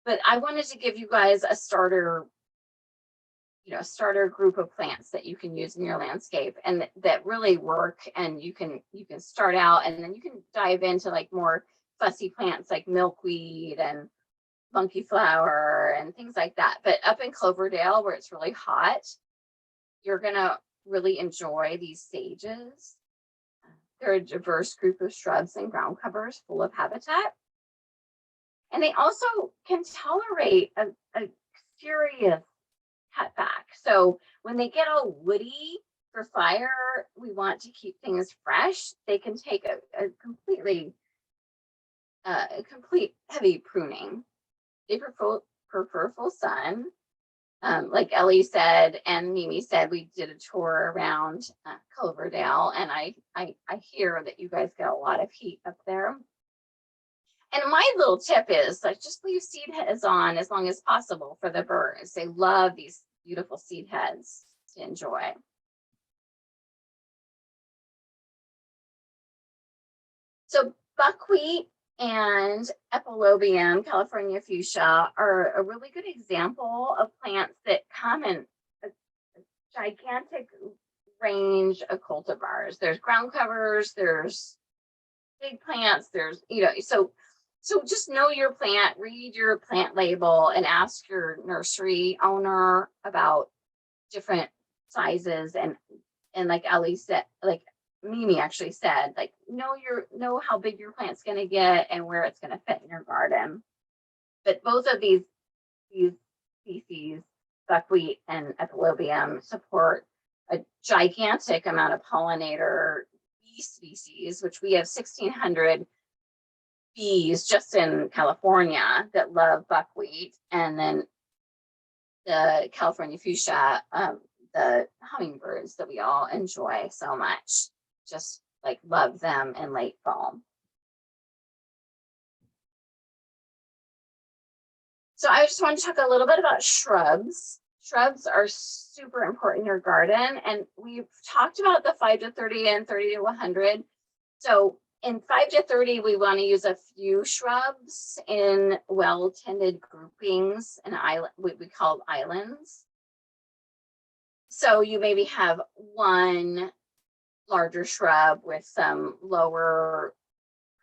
But I wanted to give you guys a starter group of plants that you can use in your landscape and that really work. And you can start out and then you can dive into like more fussy plants like milkweed and monkey flower and things like that. But up in Cloverdale, where it's really hot, you're gonna really enjoy these sages. They're a diverse group of shrubs and ground covers full of habitat. And they also can tolerate a serious cutback. So when they get all woody for fire, we want to keep things fresh. They can take a complete heavy pruning. They prefer full sun. Like Ellie said and Mimi said, we did a tour around Cloverdale, and I hear that you guys get a lot of heat up there. And my little tip is like just leave seed heads on as long as possible for the birds. They love these beautiful seed heads to enjoy. So buckwheat and epilobium, California fuchsia, are a really good example of plants that come in a gigantic range of cultivars. There's ground covers, there's big plants, there's, so just know your plant, read your plant label, and ask your nursery owner about different sizes. And like Ellie said, like Mimi actually said, like know how big your plant's going to get and where it's going to fit in your garden. But both of these species, buckwheat and epilobium, support a gigantic amount of pollinator bee species, which we have 1,600 bees just in California that love buckwheat. And then the California fuchsia, the hummingbirds that we all enjoy so much, just like love them in late fall. So I just want to talk a little bit about shrubs. Shrubs are super important in your garden, and we've talked about the 5 to 30 and 30 to 100. So in 5 to 30, we want to use a few shrubs in well-tended groupings and what we call islands. So you maybe have one larger shrub with some lower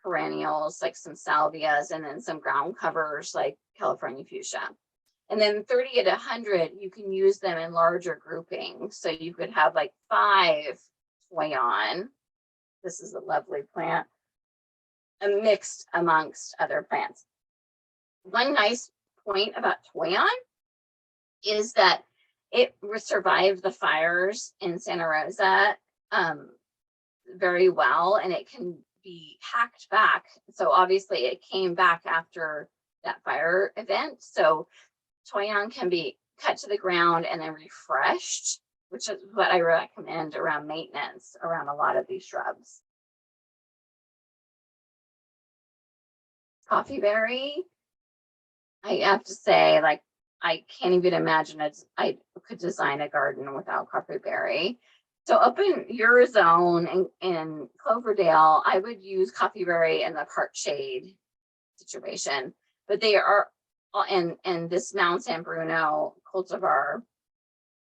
perennials like some salvias, and then some ground covers like California fuchsia. And then 30 to 100, you can use them in larger groupings. So you could have like 5 toyon. This is a lovely plant, mixed amongst other plants. One nice point about toyon is that it survived the fires in Santa Rosa very well, and it can be hacked back. So obviously it came back after that fire event. So toyon can be cut to the ground and then refreshed, which is what I recommend around maintenance around a lot of these shrubs. Coffeeberry, I have to say, like, I can't even imagine I could design a garden without coffeeberry. So up in your zone in Cloverdale, I would use coffeeberry in the part shade situation, but they are, and this Mount San Bruno cultivar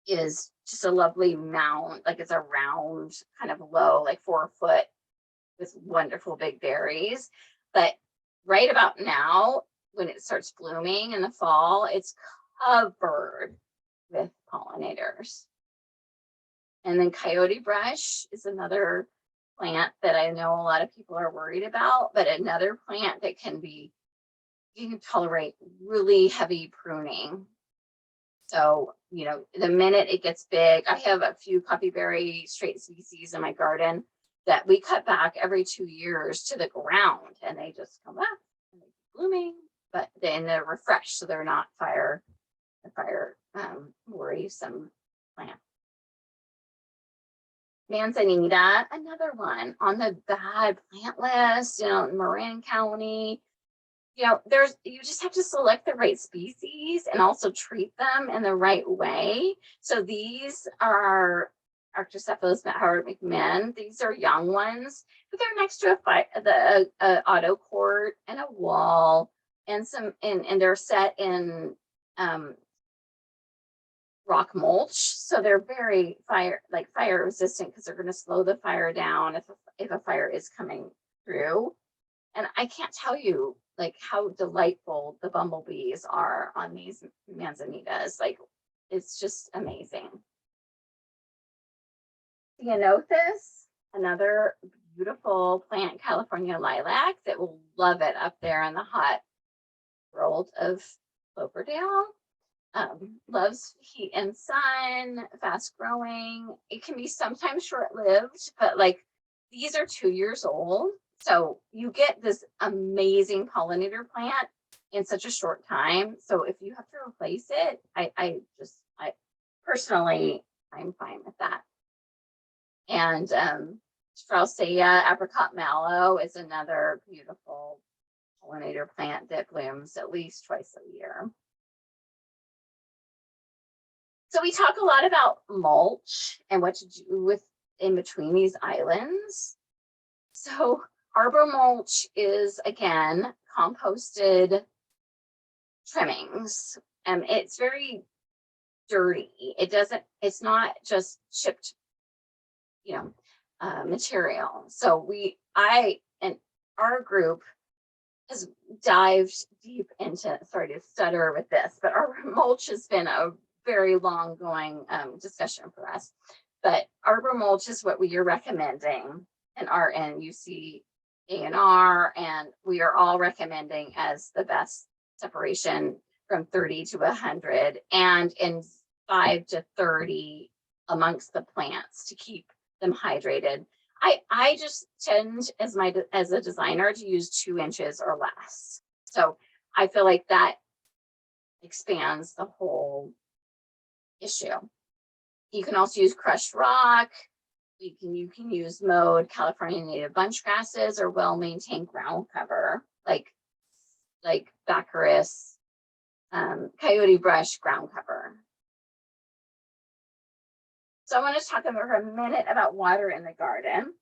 is just a lovely mound, like it's a round kind of low, like 4 foot with wonderful big berries. But right about now, when it starts blooming in the fall, it's covered with pollinators. And then Coyote Brush is another plant that I know a lot of people are worried about, but another plant that can tolerate really heavy pruning. So, you know, the minute it gets big, I have a few coffeeberry straight species in my garden that we cut back every 2 years to the ground, and they just come back and they keep blooming, but then they're refreshed, so they're not fire worrisome plant. Manzanita, another one on the bad plant list, you know, in Marin County. You know, you just have to select the right species and also treat them in the right way. So these are Arctocephalus Howard McMahon. These are young ones, but they're next to a auto court and a wall, and they're set in rock mulch, so they're very fire resistant because they're going to slow the fire down if a fire is coming through. And I can't tell you like how delightful the bumblebees are on these manzanitas. Like, it's just amazing. Ceanothus, another beautiful plant, California lilac, that will love it up there in the hot world of Cloverdale. Loves heat and sun, fast growing. It can be sometimes short-lived, but like these are 2 years old. So you get this amazing pollinator plant in such a short time. So if you have to replace it, I personally, I'm fine with that. And Falcia, apricot mallow is another beautiful pollinator plant that blooms at least twice a year. So we talk a lot about mulch and what to do with in between these islands. So Arbor Mulch is, again, composted trimmings. It's very dirty. It's not just chipped, you know, material. So our group has dived deep into, sorry to stutter with this, but Arbor Mulch has been a very long going discussion for us. But Arbor Mulch is what we are recommending in our NUC A&R, and we are all recommending as the best separation from 30 to 100 and in 5 to 30 amongst the plants to keep them hydrated. I just tend as a designer to use 2 inches or less. So I feel like that expands the whole issue. You can also use crushed rock. You can use mowed California native bunch grasses or well-maintained ground cover like Baccharis, Coyote Brush ground cover. So I want to talk for a minute about water in the garden.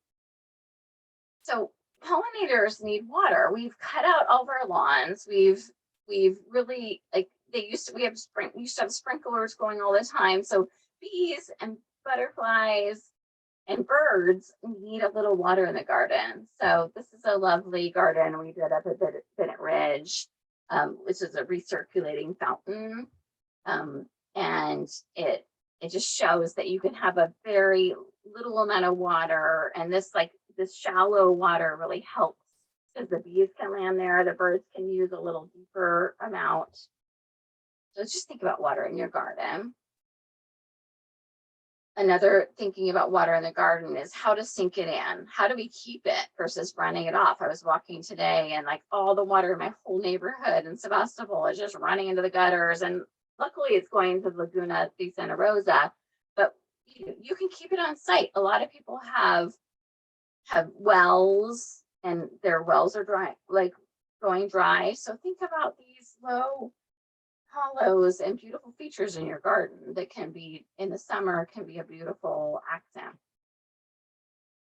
So pollinators need water. We've cut out all of our lawns. We've really, like, we used to have sprinklers going all the time. So bees and butterflies and birds need a little water in the garden. So this is a lovely garden we did up at Bennett Ridge, which is a recirculating fountain. And it just shows that you can have a very little amount of water, and this shallow water really helps because the bees can land there, the birds can use a little deeper amount. So just think about water in your garden. Another thinking about water in the garden is how to sink it in. How do we keep it versus running it off? I was walking today and like all the water in my whole neighborhood in Sebastopol is just running into the gutters, and luckily it's going to Laguna de Santa Rosa, but you can keep it on site. A lot of people have wells and their wells are dry, like going dry. So think about these low hollows and beautiful features in your garden that can be, in the summer, can be a beautiful accent.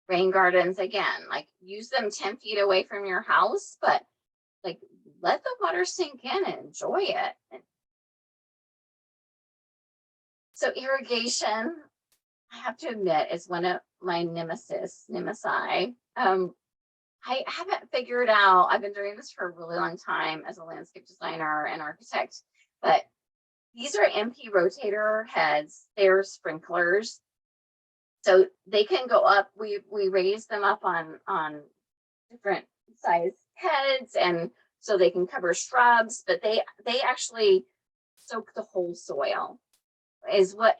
Rain gardens, again, like use them 10 feet away from your house, but like let the water sink in and enjoy it. So irrigation, I have to admit, is one of my nemesi. I haven't figured out, I've been doing this for a really long time as a landscape designer and architect, but these are MP rotator heads. They're sprinklers. So they can go up, we raise them up on different size heads, and so they can cover shrubs, but they actually soak the whole soil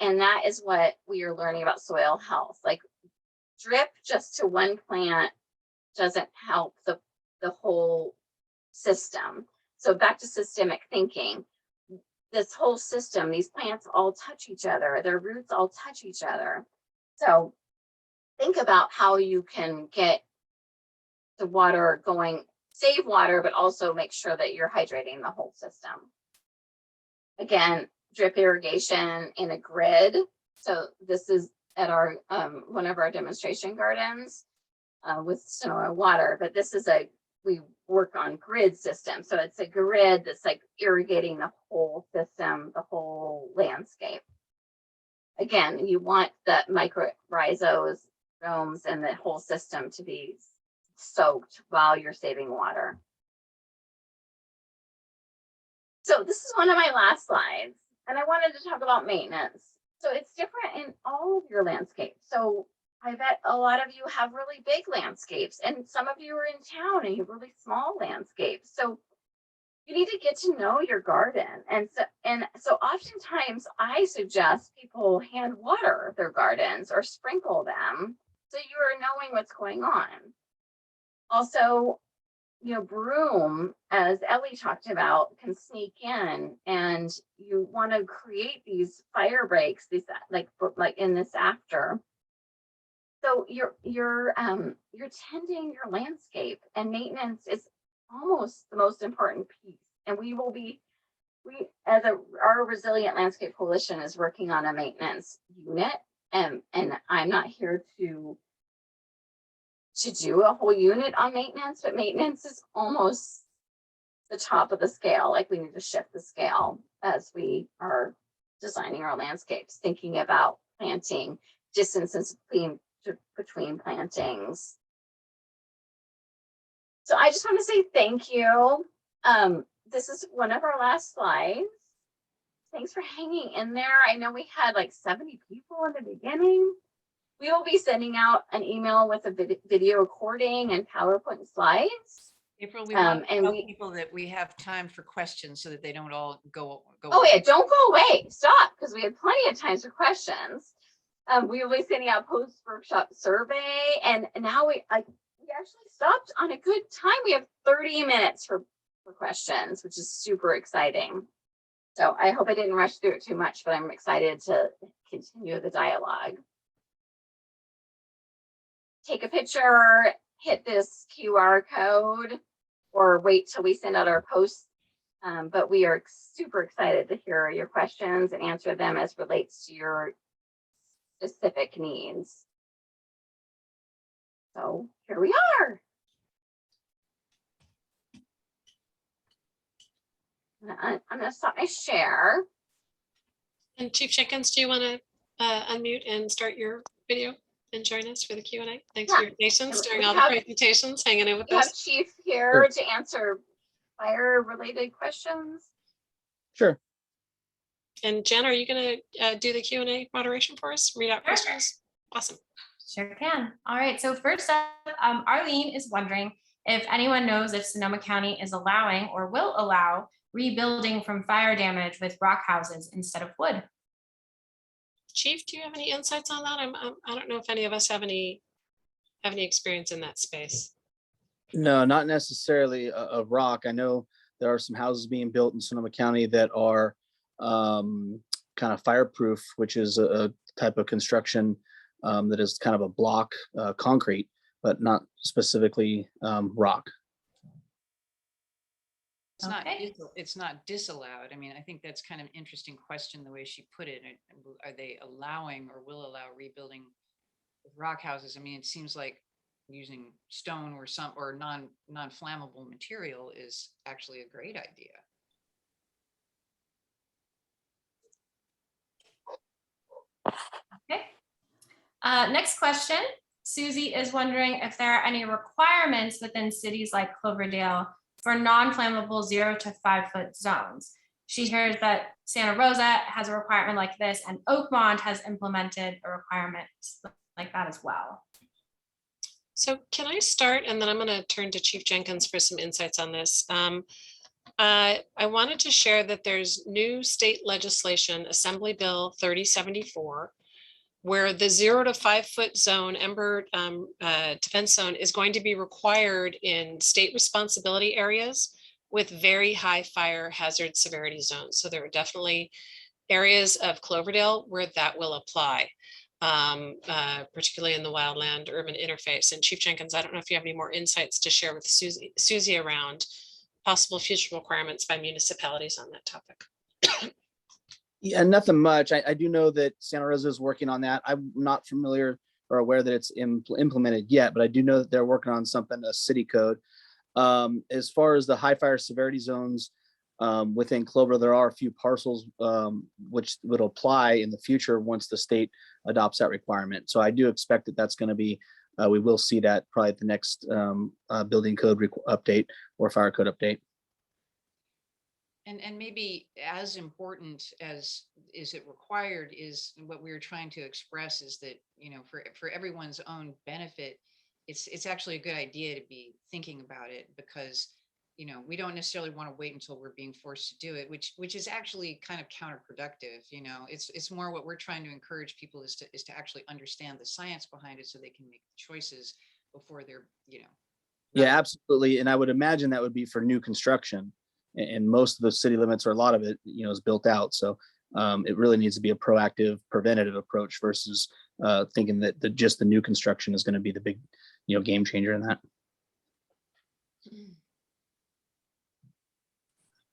and that is what we are learning about soil health. Like drip just to one plant doesn't help the whole system. So back to systemic thinking, this whole system, these plants all touch each other, their roots all touch each other. So think about how you can get the water going, save water, but also make sure that you're hydrating the whole system. Again, drip irrigation in a grid. So this is at our one of our demonstration gardens with Sonora water, but this is we work on grid system. So it's a grid that's like irrigating the whole system, the whole landscape. Again, you want the mycorrhizals, rhomes, and the whole system to be soaked while you're saving water. So this is one of my last slides, and I wanted to talk about maintenance. So it's different in all of your landscapes. So I bet a lot of you have really big landscapes, and some of you are in town and you have really small landscapes. So you need to get to know your garden. And so oftentimes I suggest people hand water their gardens or sprinkle them so you are knowing what's going on. Also, you know, broom, as Ellie talked about, can sneak in, and you want to create these fire breaks, these like in this after. So you're tending your landscape, and maintenance is almost the most important piece. And our Resilient Landscape Coalition is working on a maintenance unit, and I'm not here to do a whole unit on maintenance, but maintenance is almost the top of the scale. Like we need to shift the scale as we are designing our landscapes, thinking about planting, distances between plantings. So I just want to say thank you. This is one of our last slides. Thanks for hanging in there. I know we had like 70 people in the beginning. We will be sending out an email with a video recording and PowerPoint slides. April, we want to and tell people that we have time for questions so that they don't all go. Oh yeah, don't go away. Stop, because we have plenty of time for questions. We will be sending out post-workshop survey, and now we actually stopped on a good time. We have 30 minutes for questions, which is super exciting. So I hope I didn't rush through it too much, but I'm excited to continue the dialogue. Take a picture, hit this QR code, or wait till we send out our posts. But we are super excited to hear your questions and answer them as relates to your specific needs. So here we are. I'm going to stop my share. And Chief Jenkins, do you want to unmute and start your video and join us for the Q&A? Thanks for your patience during all the presentations, hanging in with We have us. Chief here to answer fire-related questions. Sure. And Jen, are you going to do the Q&A moderation for us? Read out questions? Awesome. Sure can. All right, so first up, Arlene is wondering if anyone knows if Sonoma County is allowing or will allow rebuilding from fire damage with rock houses instead of wood. Chief, do you have any insights on that? I don't know if any of us have any experience in that space. No, not necessarily a rock. I know there are some houses being built in Sonoma County that are kind of fireproof, which is a type of construction that is kind of a block concrete, but not specifically rock. Okay. It's not disallowed. I mean, I think that's kind of an interesting question, the way she put it. Are they allowing or will allow rebuilding with rock houses? I mean, it seems like using stone or non-flammable material is actually a great idea. Okay. Next question. Susie is wondering if there are any requirements within cities like Cloverdale for non-flammable 0 to 5 foot zones. She hears that Santa Rosa has a requirement like this, and Oakmont has implemented a requirement like that as well. So can I start, and then I'm going to turn to Chief Jenkins for some insights on this. I wanted to share that there's new state legislation, Assembly Bill 3074, where the 0 to 5 foot zone, Ember defense zone, is going to be required in state responsibility areas with very high fire hazard severity zones. So there are definitely areas of Cloverdale where that will apply, particularly in the wildland urban interface. And Chief Jenkins, I don't know if you have any more insights to share with Susie around possible future requirements by municipalities on that topic. Yeah, nothing much. I do know that Santa Rosa is working on that. I'm not familiar or aware that it's implemented yet, but I do know that they're working on something, a city code. As far as the high fire severity zones within Clover, there are a few parcels which would apply in the future once the state adopts that requirement. So I do expect that that's going to be, we will see that probably at the next building code update or fire code update. And maybe as important as is it required is what we were trying to express is that, you know, for everyone's own benefit, it's actually a good idea to be thinking about it, because, you know, we don't necessarily want to wait until we're being forced to do it, which is actually kind of counterproductive. You know, it's more what we're trying to encourage people is to actually understand the science behind it so they can make choices before they're, you know. Yeah, absolutely. And I would imagine that would be for new construction. And most of the city limits, or a lot of it, you know, is built out. So it really needs to be a proactive, preventative approach versus thinking that just the new construction is going to be the big, you know, game changer in that.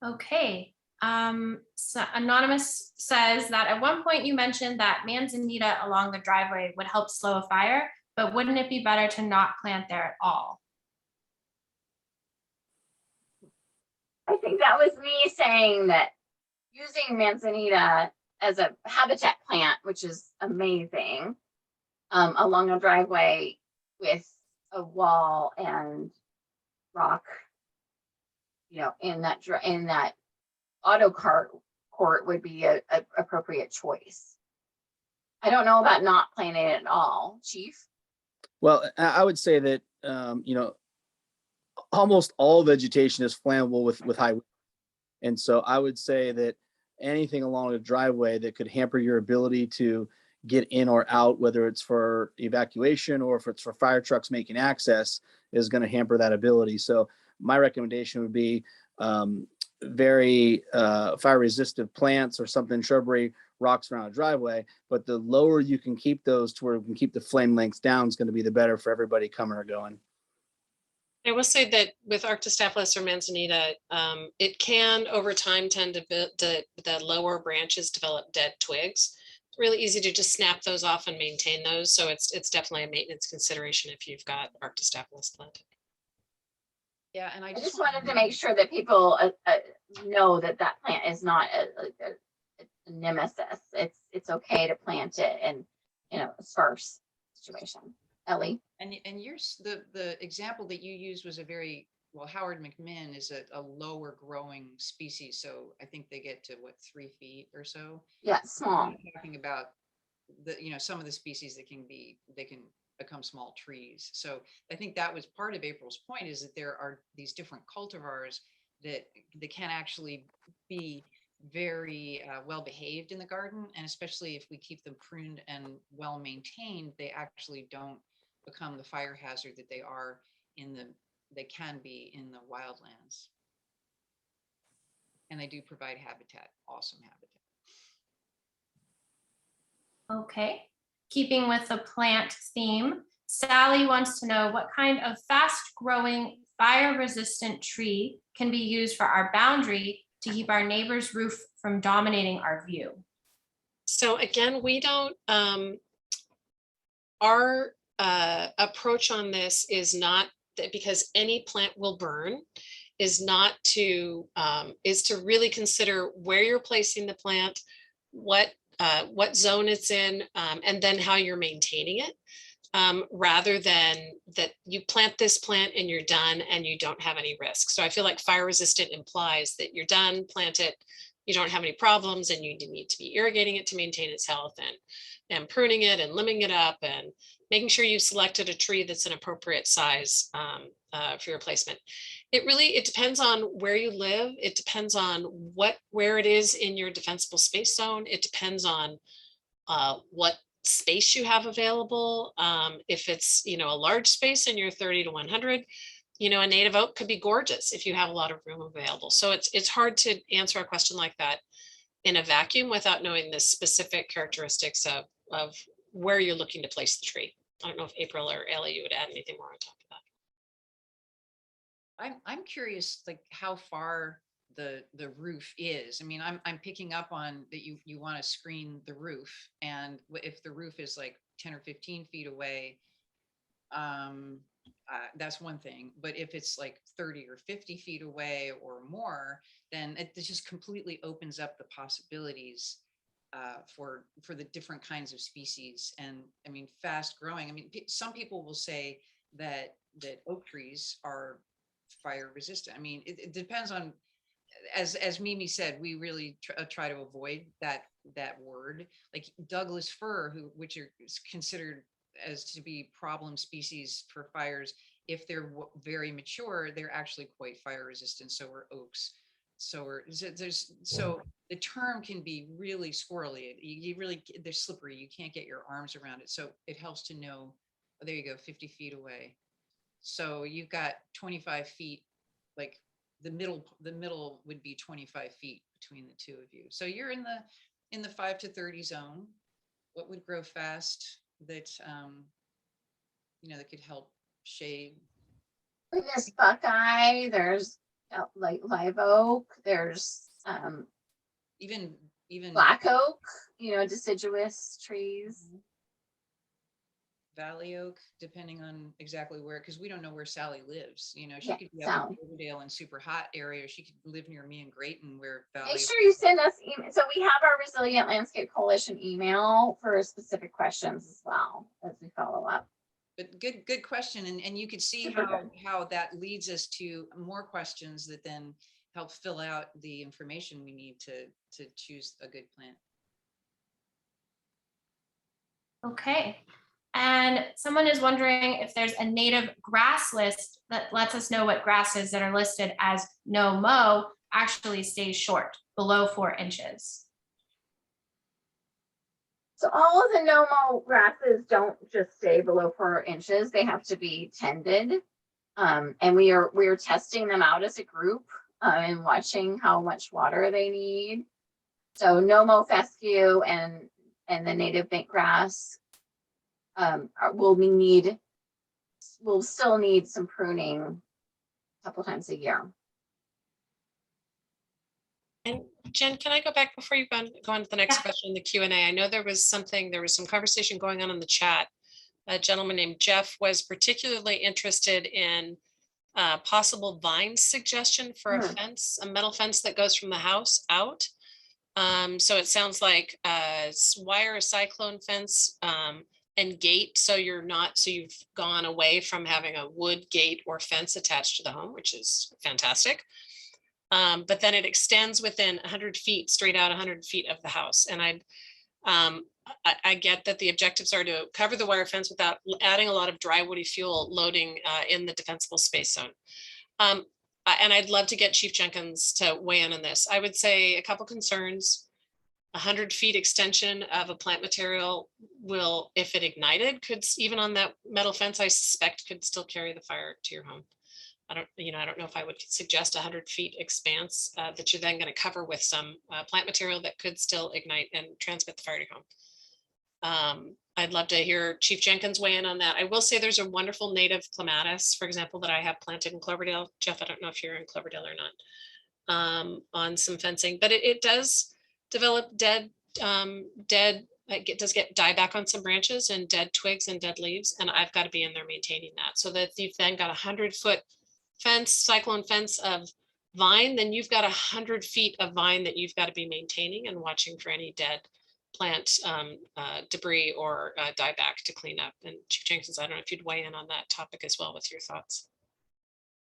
Okay. So Anonymous says that at one point you mentioned that Manzanita along the driveway would help slow a fire, but wouldn't it be better to not plant there at all? I think that was me saying that using Manzanita as a habitat plant, which is amazing, along a driveway with a wall and rock, you know, in that auto court would be a appropriate choice. I don't know about not planting it at all, Chief. Well, I would say that, you know, almost all vegetation is flammable with high wind. And so I would say that anything along the driveway that could hamper your ability to get in or out, whether it's for evacuation or if it's for fire trucks making access, is going to hamper that ability. So my recommendation would be very fire resistant plants or something, shrubbery, rocks around a driveway. But the lower you can keep those to where we can keep the flame lengths down is going to be the better for everybody coming or going. I will say that with Arctostaphylos or Manzanita, it can over time tend to build the lower branches develop dead twigs. It's really easy to just snap those off and maintain those. So it's definitely a maintenance consideration if you've got Arctostaphylos planted. Yeah, and I just wanted to make sure that people know that plant is not a nemesis. It's okay to plant it in, you know, a sparse situation. Ellie? And yours, the example that you used was a very, well, Howard McMinn is a lower growing species. So I think they get to what, 3 feet or so? Yeah, small. We're talking about the, you know, some of the species that they can become small trees. So I think that was part of April's point, is that there are these different cultivars that can actually be very well behaved in the garden. And especially if we keep them pruned and well maintained, they actually don't become the fire hazard that they can be in the wildlands. And they do provide habitat, awesome habitat. Okay. Keeping with the plant theme, Sally wants to know what kind of fast growing fire-resistant tree can be used for our boundary to keep our neighbor's roof from dominating our view? So again, we don't, our approach on this is not that because any plant will burn, is not to, is to really consider where you're placing the plant, what zone it's in, and then how you're maintaining it. Rather than that you plant this plant and you're done and you don't have any risk. So I feel like fire resistant implies that you're done, plant it, you don't have any problems, and you need to be irrigating it to maintain its health, and pruning it and limbing it up and making sure you selected a tree that's an appropriate size for your placement. It depends on where you live. It depends on where it is in your defensible space zone. It depends on what space you have available. If it's, a large space and you're 30 to 100, a native oak could be gorgeous if you have a lot of room available. So it's hard to answer a question like that in a vacuum without knowing the specific characteristics of where you're looking to place the tree. I don't know if April or Ellie, you would add anything more on top of that. I'm curious, like how far the roof is. I mean, I'm picking up on that you want to screen the roof, and if the roof is like 10 or 15 feet away, that's one thing. But if it's like 30 or 50 feet away or more, then it just completely opens up the possibilities for the different kinds of species. And I mean, fast growing. I mean, some people will say that oak trees are fire resistant. I mean, it depends on, as Mimi said, we really try to avoid that word. Like Douglas fir, which are considered as to be problem species for fires, if they're very mature, they're actually quite fire resistant. So are oaks. So the term can be really squirrely. They're slippery. You can't get your arms around it. So it helps to know. Oh, there you go, 50 feet away. So you've got 25 feet, like the middle would be 25 feet between the two of you. So you're in the 5 to 30 zone. What would grow fast that that could help shade? There's buckeye, there's like live oak, there's Even black oak, deciduous trees. Valley oak, depending on exactly where, because we don't know where Sally lives. She Yeah, could be up Sally. in Cloverdale in super hot area. She could live near me in Grayton, where Make Valley. sure you send us email. So we have our Resilient Landscape Coalition email for specific questions as well as we follow up. But good question, and you could see how that leads us to more questions that then help fill out the information we need to choose a good plant. Okay. And someone is wondering if there's a native grass list that lets us know what grasses that are listed as no mow actually stays short, below 4 inches. So all of the no-mow grasses don't just stay below 4 inches. They have to be tended. And we are testing them out as a group and watching how much water they need. So no-mow fescue and the native bent grass will still need some pruning a couple times a year. And Jen, can I go back before you go on to the next question, the Q&A? I know there was some conversation going on in the chat. A gentleman named Jeff was particularly interested in possible vine suggestion for a fence, a metal fence that goes from the house out. So it sounds like wire cyclone fence and gate. So you've gone away from having a wood gate or fence attached to the home, which is fantastic. But then it extends within 100 feet, straight out 100 feet of the house. And I get that the objectives are to cover the wire fence without adding a lot of dry woody fuel loading in the defensible space zone. And I'd love to get Chief Jenkins to weigh in on this. I would say a couple concerns. 100 feet extension of a plant material will, if it ignited, could, even on that metal fence, I suspect could still carry the fire to your home. I don't know if I would suggest 100 feet expanse that you're then going to cover with some plant material that could still ignite and transmit the fire to home. I'd love to hear Chief Jenkins weigh in on that. I will say there's a wonderful native clematis, for example, that I have planted in Cloverdale. Jeff, I don't know if you're in Cloverdale or not, on some fencing, but it does develop dead, it does get dieback on some branches and dead twigs and dead leaves. And I've got to be in there maintaining that, so that you've then got 100-foot fence, cyclone fence of vine, then you've got 100 feet of vine that you've got to be maintaining and watching for any dead plant debris or dieback to clean up. And Chief Jenkins, I don't know if you'd weigh in on that topic as well with your thoughts.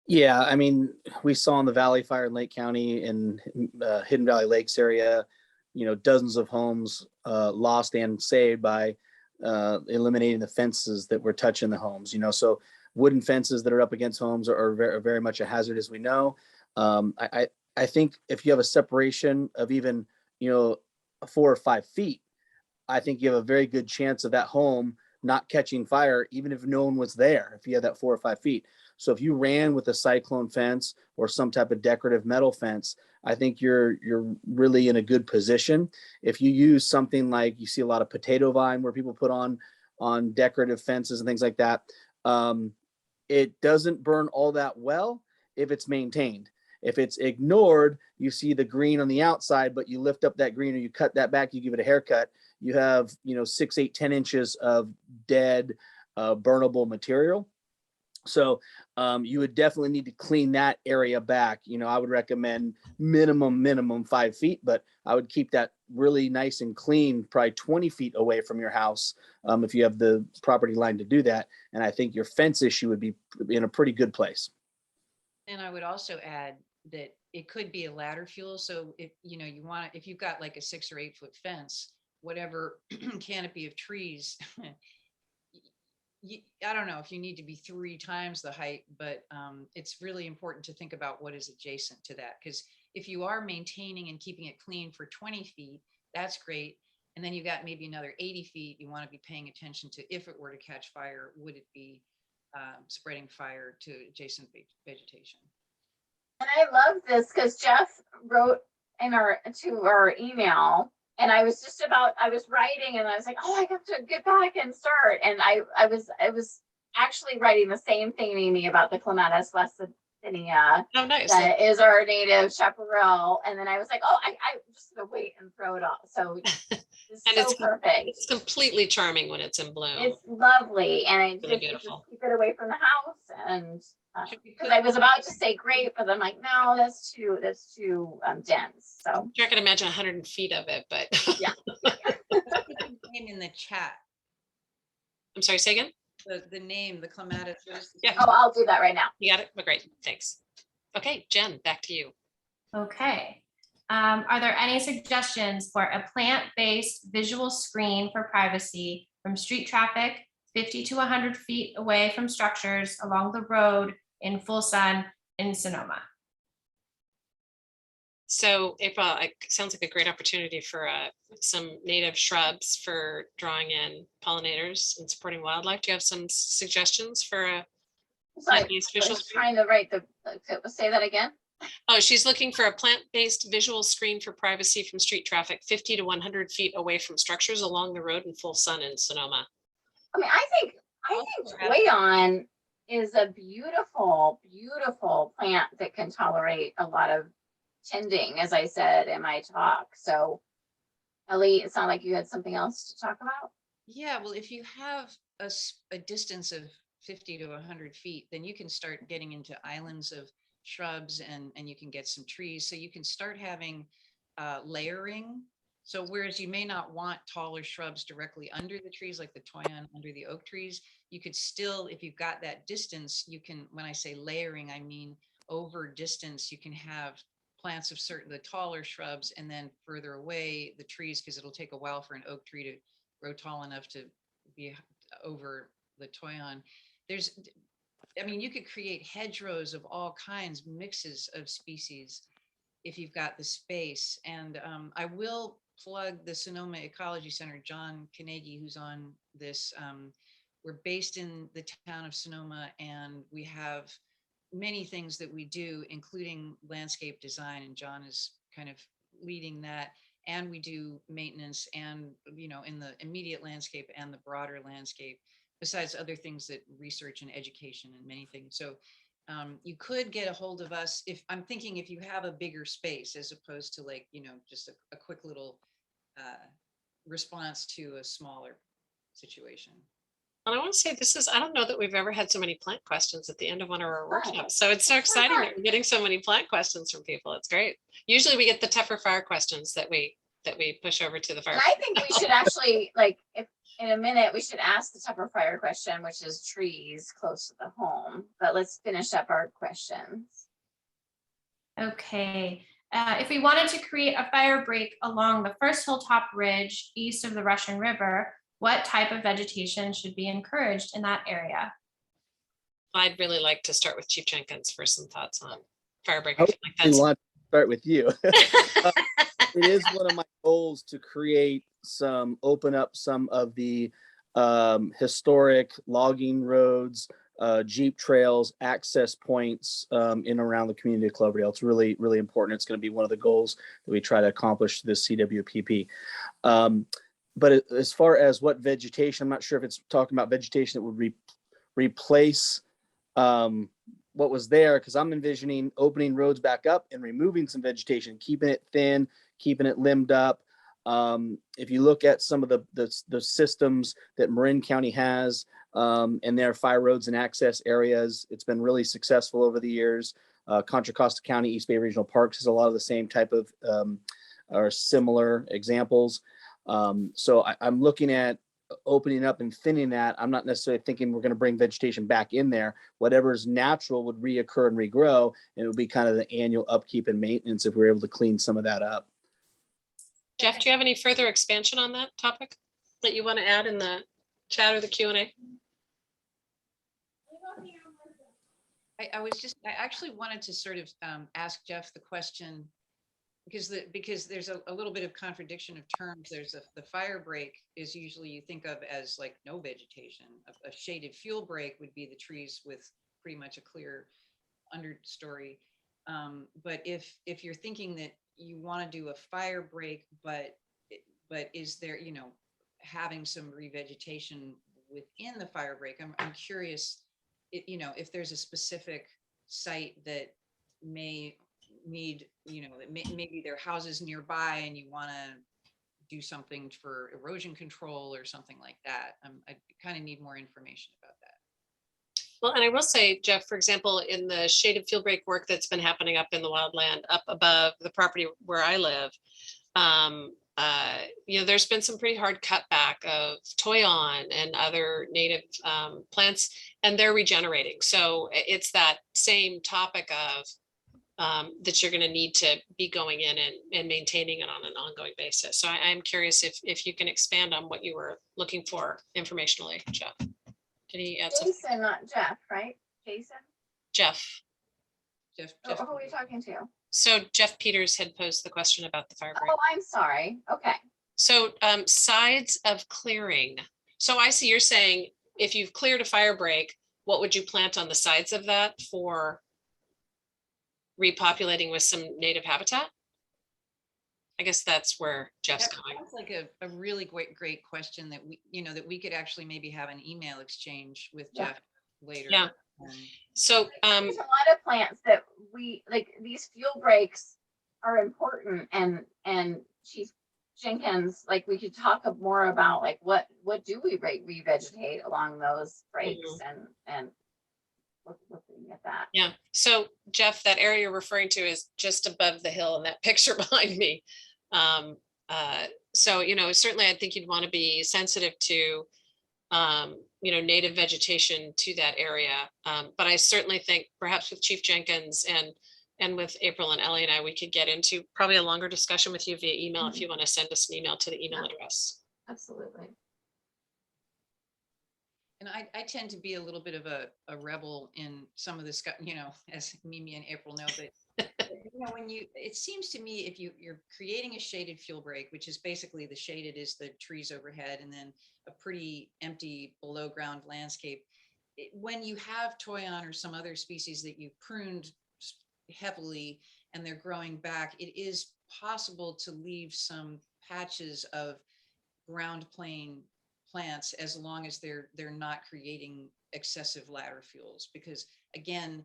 Yeah, I mean, we saw in the Valley Fire in Lake County and Hidden Valley Lakes area, dozens of homes lost and saved by eliminating the fences that were touching the homes. So wooden fences that are up against homes are very much a hazard, as we know. I think if you have a separation of even 4 or 5 feet, I think you have a very good chance of that home not catching fire, even if no one was there, if you had that 4 or 5 feet. So if you ran with a cyclone fence or some type of decorative metal fence, I think you're really in a good position. If you use something like, you see a lot of potato vine where people put on decorative fences and things like that, it doesn't burn all that well if it's maintained. If it's ignored, you see the green on the outside, but you lift up that green or you cut that back, you give it a haircut, you have 6, 8, 10 inches of dead burnable material. So you would definitely need to clean that area back. I would recommend minimum 5 feet, but I would keep that really nice and clean, probably 20 feet away from your house if you have the property line to do that. And I think your fence issue would be in a pretty good place. And I would also add that it could be a ladder fuel. So if if you've got like a 6 or 8 foot fence, whatever canopy of trees, I don't know if you need to be 3 times the height, but it's really important to think about what is adjacent to that. Because if you are maintaining and keeping it clean for 20 feet, that's great. And then you've got maybe another 80 feet, you want to be paying attention to, if it were to catch fire, would it be spreading fire to adjacent vegetation? And I love this because Jeff wrote to our email, and I was writing and I was like, oh, I have to get back and start. And I was actually writing the same thing, Amy, about the Clematis Westiniana. Oh, nice. That is our native chaparral. And then I was like, oh, I'm just gonna wait and throw it off. So it's And so perfect. It's completely charming when it's in bloom. It's lovely, and I Really just beautiful. keep it away from the house. And because I was about to say great, but I'm like, no, that's too dense. So I can imagine 100 feet of it, but yeah. Name in the chat. I'm sorry, say again? The name, the clematis. Yeah. Oh, I'll do that right now. You got it? Oh, great, thanks. Okay, Jen, back to you. Okay. Are there any suggestions for a plant-based visual screen for privacy from street traffic, 50 to 100 feet away from structures along the road in full sun in Sonoma? So April, it sounds like a great opportunity for some native shrubs for drawing in pollinators and supporting wildlife. Do you have some suggestions for a Sorry, plant-based I visual was screen? trying to write say that again. Oh, she's looking for a plant-based visual screen for privacy from street traffic, 50 to 100 feet away from structures along the road in full sun in Sonoma. I mean, I think Toyon is a beautiful plant that can tolerate a lot of tending, as I said in my talk. So Ellie, it sounded like you had something else to talk about. Yeah, well, if you have a distance of 50 to 100 feet, then you can start getting into islands of shrubs and you can get some trees. So you can start having layering. So whereas you may not want taller shrubs directly under the trees, like the toyon under the oak trees, you could still, if you've got that distance, you can, when I say layering, I mean over distance, you can have plants of the taller shrubs, and then further away the trees, because it'll take a while for an oak tree to grow tall enough to be over the toyon. You could create hedgerows of all kinds, mixes of species, if you've got the space. And I will plug the Sonoma Ecology Center, John Kanegi, who's on this. We're based in the town of Sonoma, and we have many things that we do, including landscape design, and John is kind of leading that. and we do maintenance and, you know, in the immediate landscape and the broader landscape, besides other things that research and education and many things. So you could get a hold of us if I'm thinking if you have a bigger space as opposed to like, you know, just a quick little response to a smaller situation. And I want to say I don't know that we've ever had so many plant questions at the end of one of our Oh, workshops. So it's so that's so exciting that fun. we're getting so many plant questions from people. It's great. Usually we get the tougher fire questions that we push over to the fire. And I think we should actually, like, if in a minute, we should ask the tougher fire question, which is trees close to the home. But let's finish up our questions. Okay, if we wanted to create a fire break along the first hilltop ridge east of the Russian River, what type of vegetation should be encouraged in that area? I'd really like to start with Chief Jenkins for some thoughts on fire break. I I feel like I that's want to start with you. It is one of my goals to open up some of the historic logging roads, Jeep trails, access points in and around the community of Cloverdale. It's really, really important. It's going to be one of the goals that we try to accomplish this CWPP. But as far as what vegetation, I'm not sure if it's talking about vegetation that would replace what was there, because I'm envisioning opening roads back up and removing some vegetation, keeping it thin, keeping it limbed up. If you look at some of the systems that Marin County has and their fire roads and access areas, it's been really successful over the years. Contra Costa County, East Bay Regional Parks has a lot of the same type of or similar examples. So I'm looking at opening up and thinning that. I'm not necessarily thinking we're going to bring vegetation back in there. Whatever's natural would reoccur and regrow, and it would be kind of the annual upkeep and maintenance if we're able to clean some of that up. Jeff, do you have any further expansion on that topic that you want to add in the chat or the Q&A? I actually wanted to sort of ask Jeff the question because there's a little bit of contradiction of terms. There's the fire break is usually you think of as like no vegetation. A shaded fuel break would be the trees with pretty much a clear understory. But if you're thinking that you want to do a fire break, but is there, you know, having some revegetation within the fire break? I'm curious, you know, if there's a specific site that may need, you know, maybe there are houses nearby and you want to do something for erosion control or something like that. I kind of need more information about that. Well, and I will say, Jeff, for example, in the shaded field break work that's been happening up in the wildland up above the property where I live, you know, there's been some pretty hard cutback of toyon and other native plants, and they're regenerating. So it's that same topic of that you're going to need to be going in and maintaining it on an ongoing basis. So I'm curious if you can expand on what you were looking for informationally, Jeff. Did he add something? Jason, not Jeff, right? Jason? Jeff. Jeff, Oh, who are you talking to? So Jeff Peters had posed the question about the fire break. Oh, I'm sorry. Okay. So sides of clearing. So I see you're saying if you've cleared a fire break, what would you plant on the sides of that for repopulating with some native habitat? I guess that's where Jeff's going. That's like a really great question that we, you know, that we could actually maybe have an email exchange with Yeah. Jeff later. Yeah. So There's a lot of plants that we like. These fuel breaks are important, and Chief Jenkins, like we could talk more about like what do we revegetate along those breaks and looking at that. yeah. So Jeff, that area you're referring to is just above the hill in that picture behind me. So, you know, certainly I think you'd want to be sensitive to, you know, native vegetation to that area. But I certainly think perhaps with Chief Jenkins and with April and Ellie and I, we could get into probably a longer discussion with you via email if you want to send us an email to the email address. Absolutely. And I tend to be a little bit of a rebel in some of this, you know, as Mimi and April know, but you know, it seems to me if you're creating a shaded fuel break, which is basically the shaded is the trees overhead and then a pretty empty below ground landscape. When you have toyon or some other species that you've pruned heavily and they're growing back, it is possible to leave some patches of ground plane plants as long as they're not creating excessive ladder fuels, because again,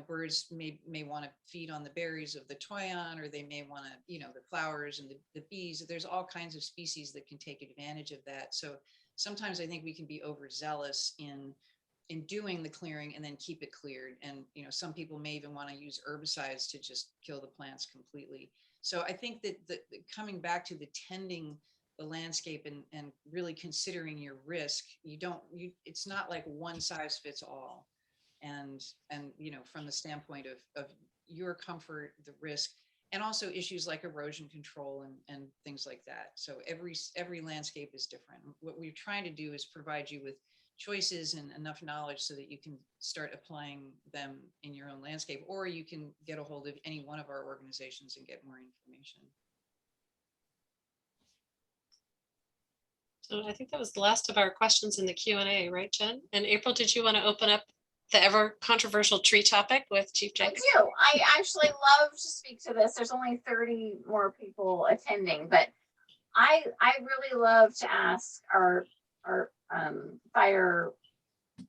birds may want to feed on the berries of the toyon, or they may want to, the flowers and the bees. There's all kinds of species that can take advantage of that. So sometimes I think we can be overzealous in doing the clearing and then keep it cleared. And, some people may even want to use herbicides to just kill the plants completely. So I think that coming back to the tending the landscape and really considering your risk, it's not like one size fits all. And from the standpoint of your comfort, the risk, and also issues like erosion control and things like that. So every landscape is different. What we're trying to do is provide you with choices and enough knowledge so that you can start applying them in your own landscape, or you can get a hold of any one of our organizations and get more information. So I think that was the last of our questions in the Q&A, right, Jen? And April, did you want to open up the ever controversial tree topic with Chief I Jenkins? do. I actually love to speak to this. There's only 30 more people attending, but I really love to ask our fire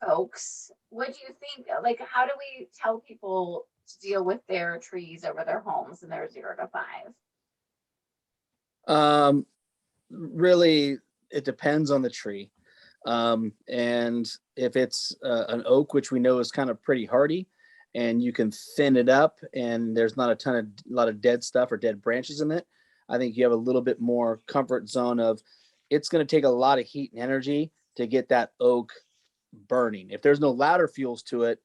folks, what do you think? Like, how do we tell people to deal with their trees over their homes and their 0 to 5? Really, it depends on the tree. And if it's an oak, which we know is kind of pretty hardy, and you can thin it up and there's not a lot of dead stuff or dead branches in it, I think you have a little bit more comfort zone of it's going to take a lot of heat and energy to get that oak burning. If there's no ladder fuels to it,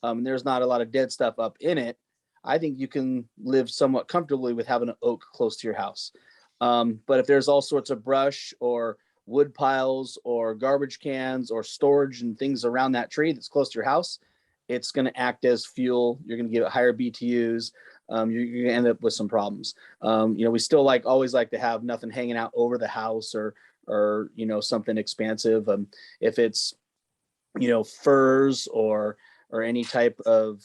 there's not a lot of dead stuff up in it, I think you can live somewhat comfortably with having an oak close to your house. But if there's all sorts of brush or wood piles or garbage cans or storage and things around that tree that's close to your house, it's going to act as fuel. You're going to give it higher BTUs. You're going to end up with some problems. We still always like to have nothing hanging out over the house or something expansive. If it's, firs or any type of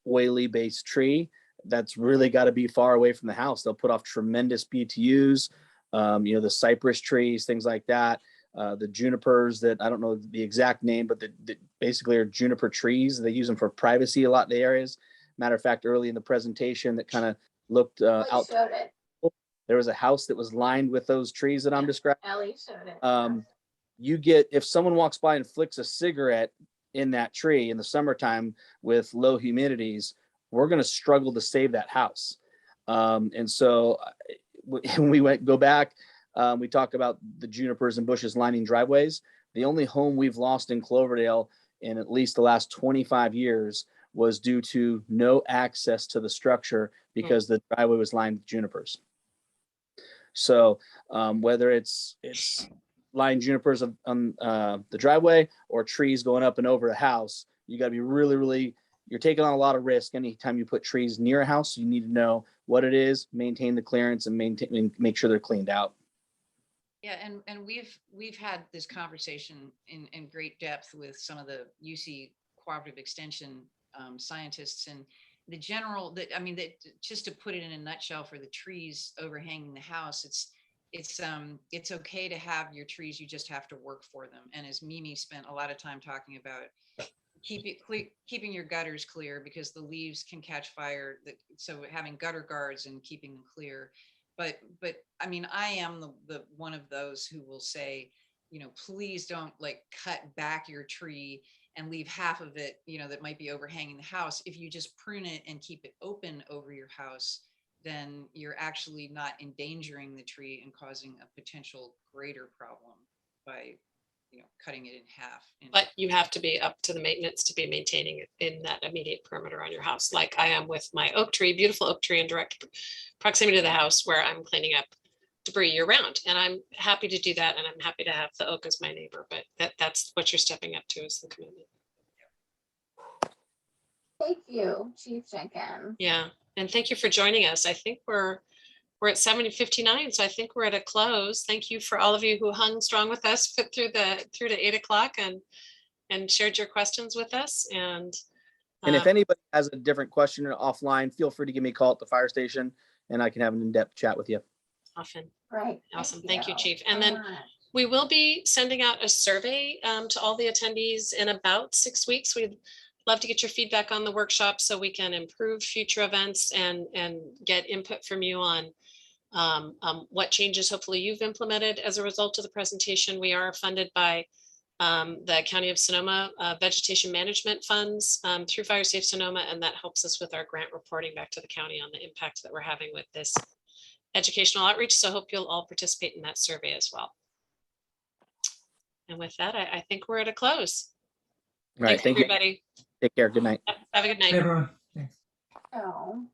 oily based tree, that's really got to be far away from the house. They'll put off tremendous BTUs. The cypress trees, things like that. The junipers that I don't know the exact name, but that basically are juniper trees. They use them for privacy a lot in the areas. Matter of fact, early in the presentation that kind of looked out. Showed it. There was a house that was lined with those trees that I'm describing. Ellie showed it. If someone walks by and flicks a cigarette in that tree in the summertime with low humidities, we're going to struggle to save that house. And so when we go back, we talk about the junipers and bushes lining driveways. The only home we've lost in Cloverdale in at least the last 25 years was due to no access to the structure because the driveway was lined with junipers. So whether it's lined junipers on the driveway or trees going up and over the house, you got to be really, you're taking on a lot of risk. Anytime you put trees near a house, you need to know what it is, maintain the clearance, and make sure they're cleaned out. Yeah, and we've had this conversation in great depth with some of the UC cooperative extension scientists, and the general that just to put it in a nutshell, for the trees overhanging the house, it's okay to have your trees, you just have to work for them. And as Mimi spent a lot of time talking about, keeping your gutters clear, because the leaves can catch fire. So having gutter guards and keeping them clear. But I am the one of those who will say, please don't cut back your tree and leave half of it, that might be overhanging the house. If you just prune it and keep it open over your house, then you're actually not endangering the tree and causing a potential greater problem by cutting it in half. But you have to be up to the maintenance to be maintaining it in that immediate perimeter on your house, like I am with my oak tree, beautiful oak tree in direct proximity to the house, where I'm cleaning up debris year round. And I'm happy to do that. And I'm happy to have the oak as my neighbor, but that's what you're stepping up to, is the commitment. Thank you, Chief Jenkins. Yeah. And thank you for joining us. I think we're at 7:59, so I think we're at a close. Thank you for all of you who hung strong with us through to 8 o'clock and shared your questions with us. And And if Um, anybody has a different question offline, feel free to give me a call at the fire station and I can have an in-depth chat with you. Often. Great. Awesome. Thank you, Chief. so And then much. we will be sending out a survey to all the attendees in about 6 weeks. We'd love to get your feedback on the workshop so we can improve future events and get input from you on what changes hopefully you've implemented as a result of the presentation. We are funded by the County of Sonoma Vegetation Management Funds through Fire Safe Sonoma, and that helps us with our grant reporting back to the county on the impact that we're having with this educational outreach. So I hope you'll all participate in that survey as well. And with that, I think we're at a close. All right. Thanks, Thank you. everybody. Take care. Good night. Have a good night. Hey, everyone. Thanks. So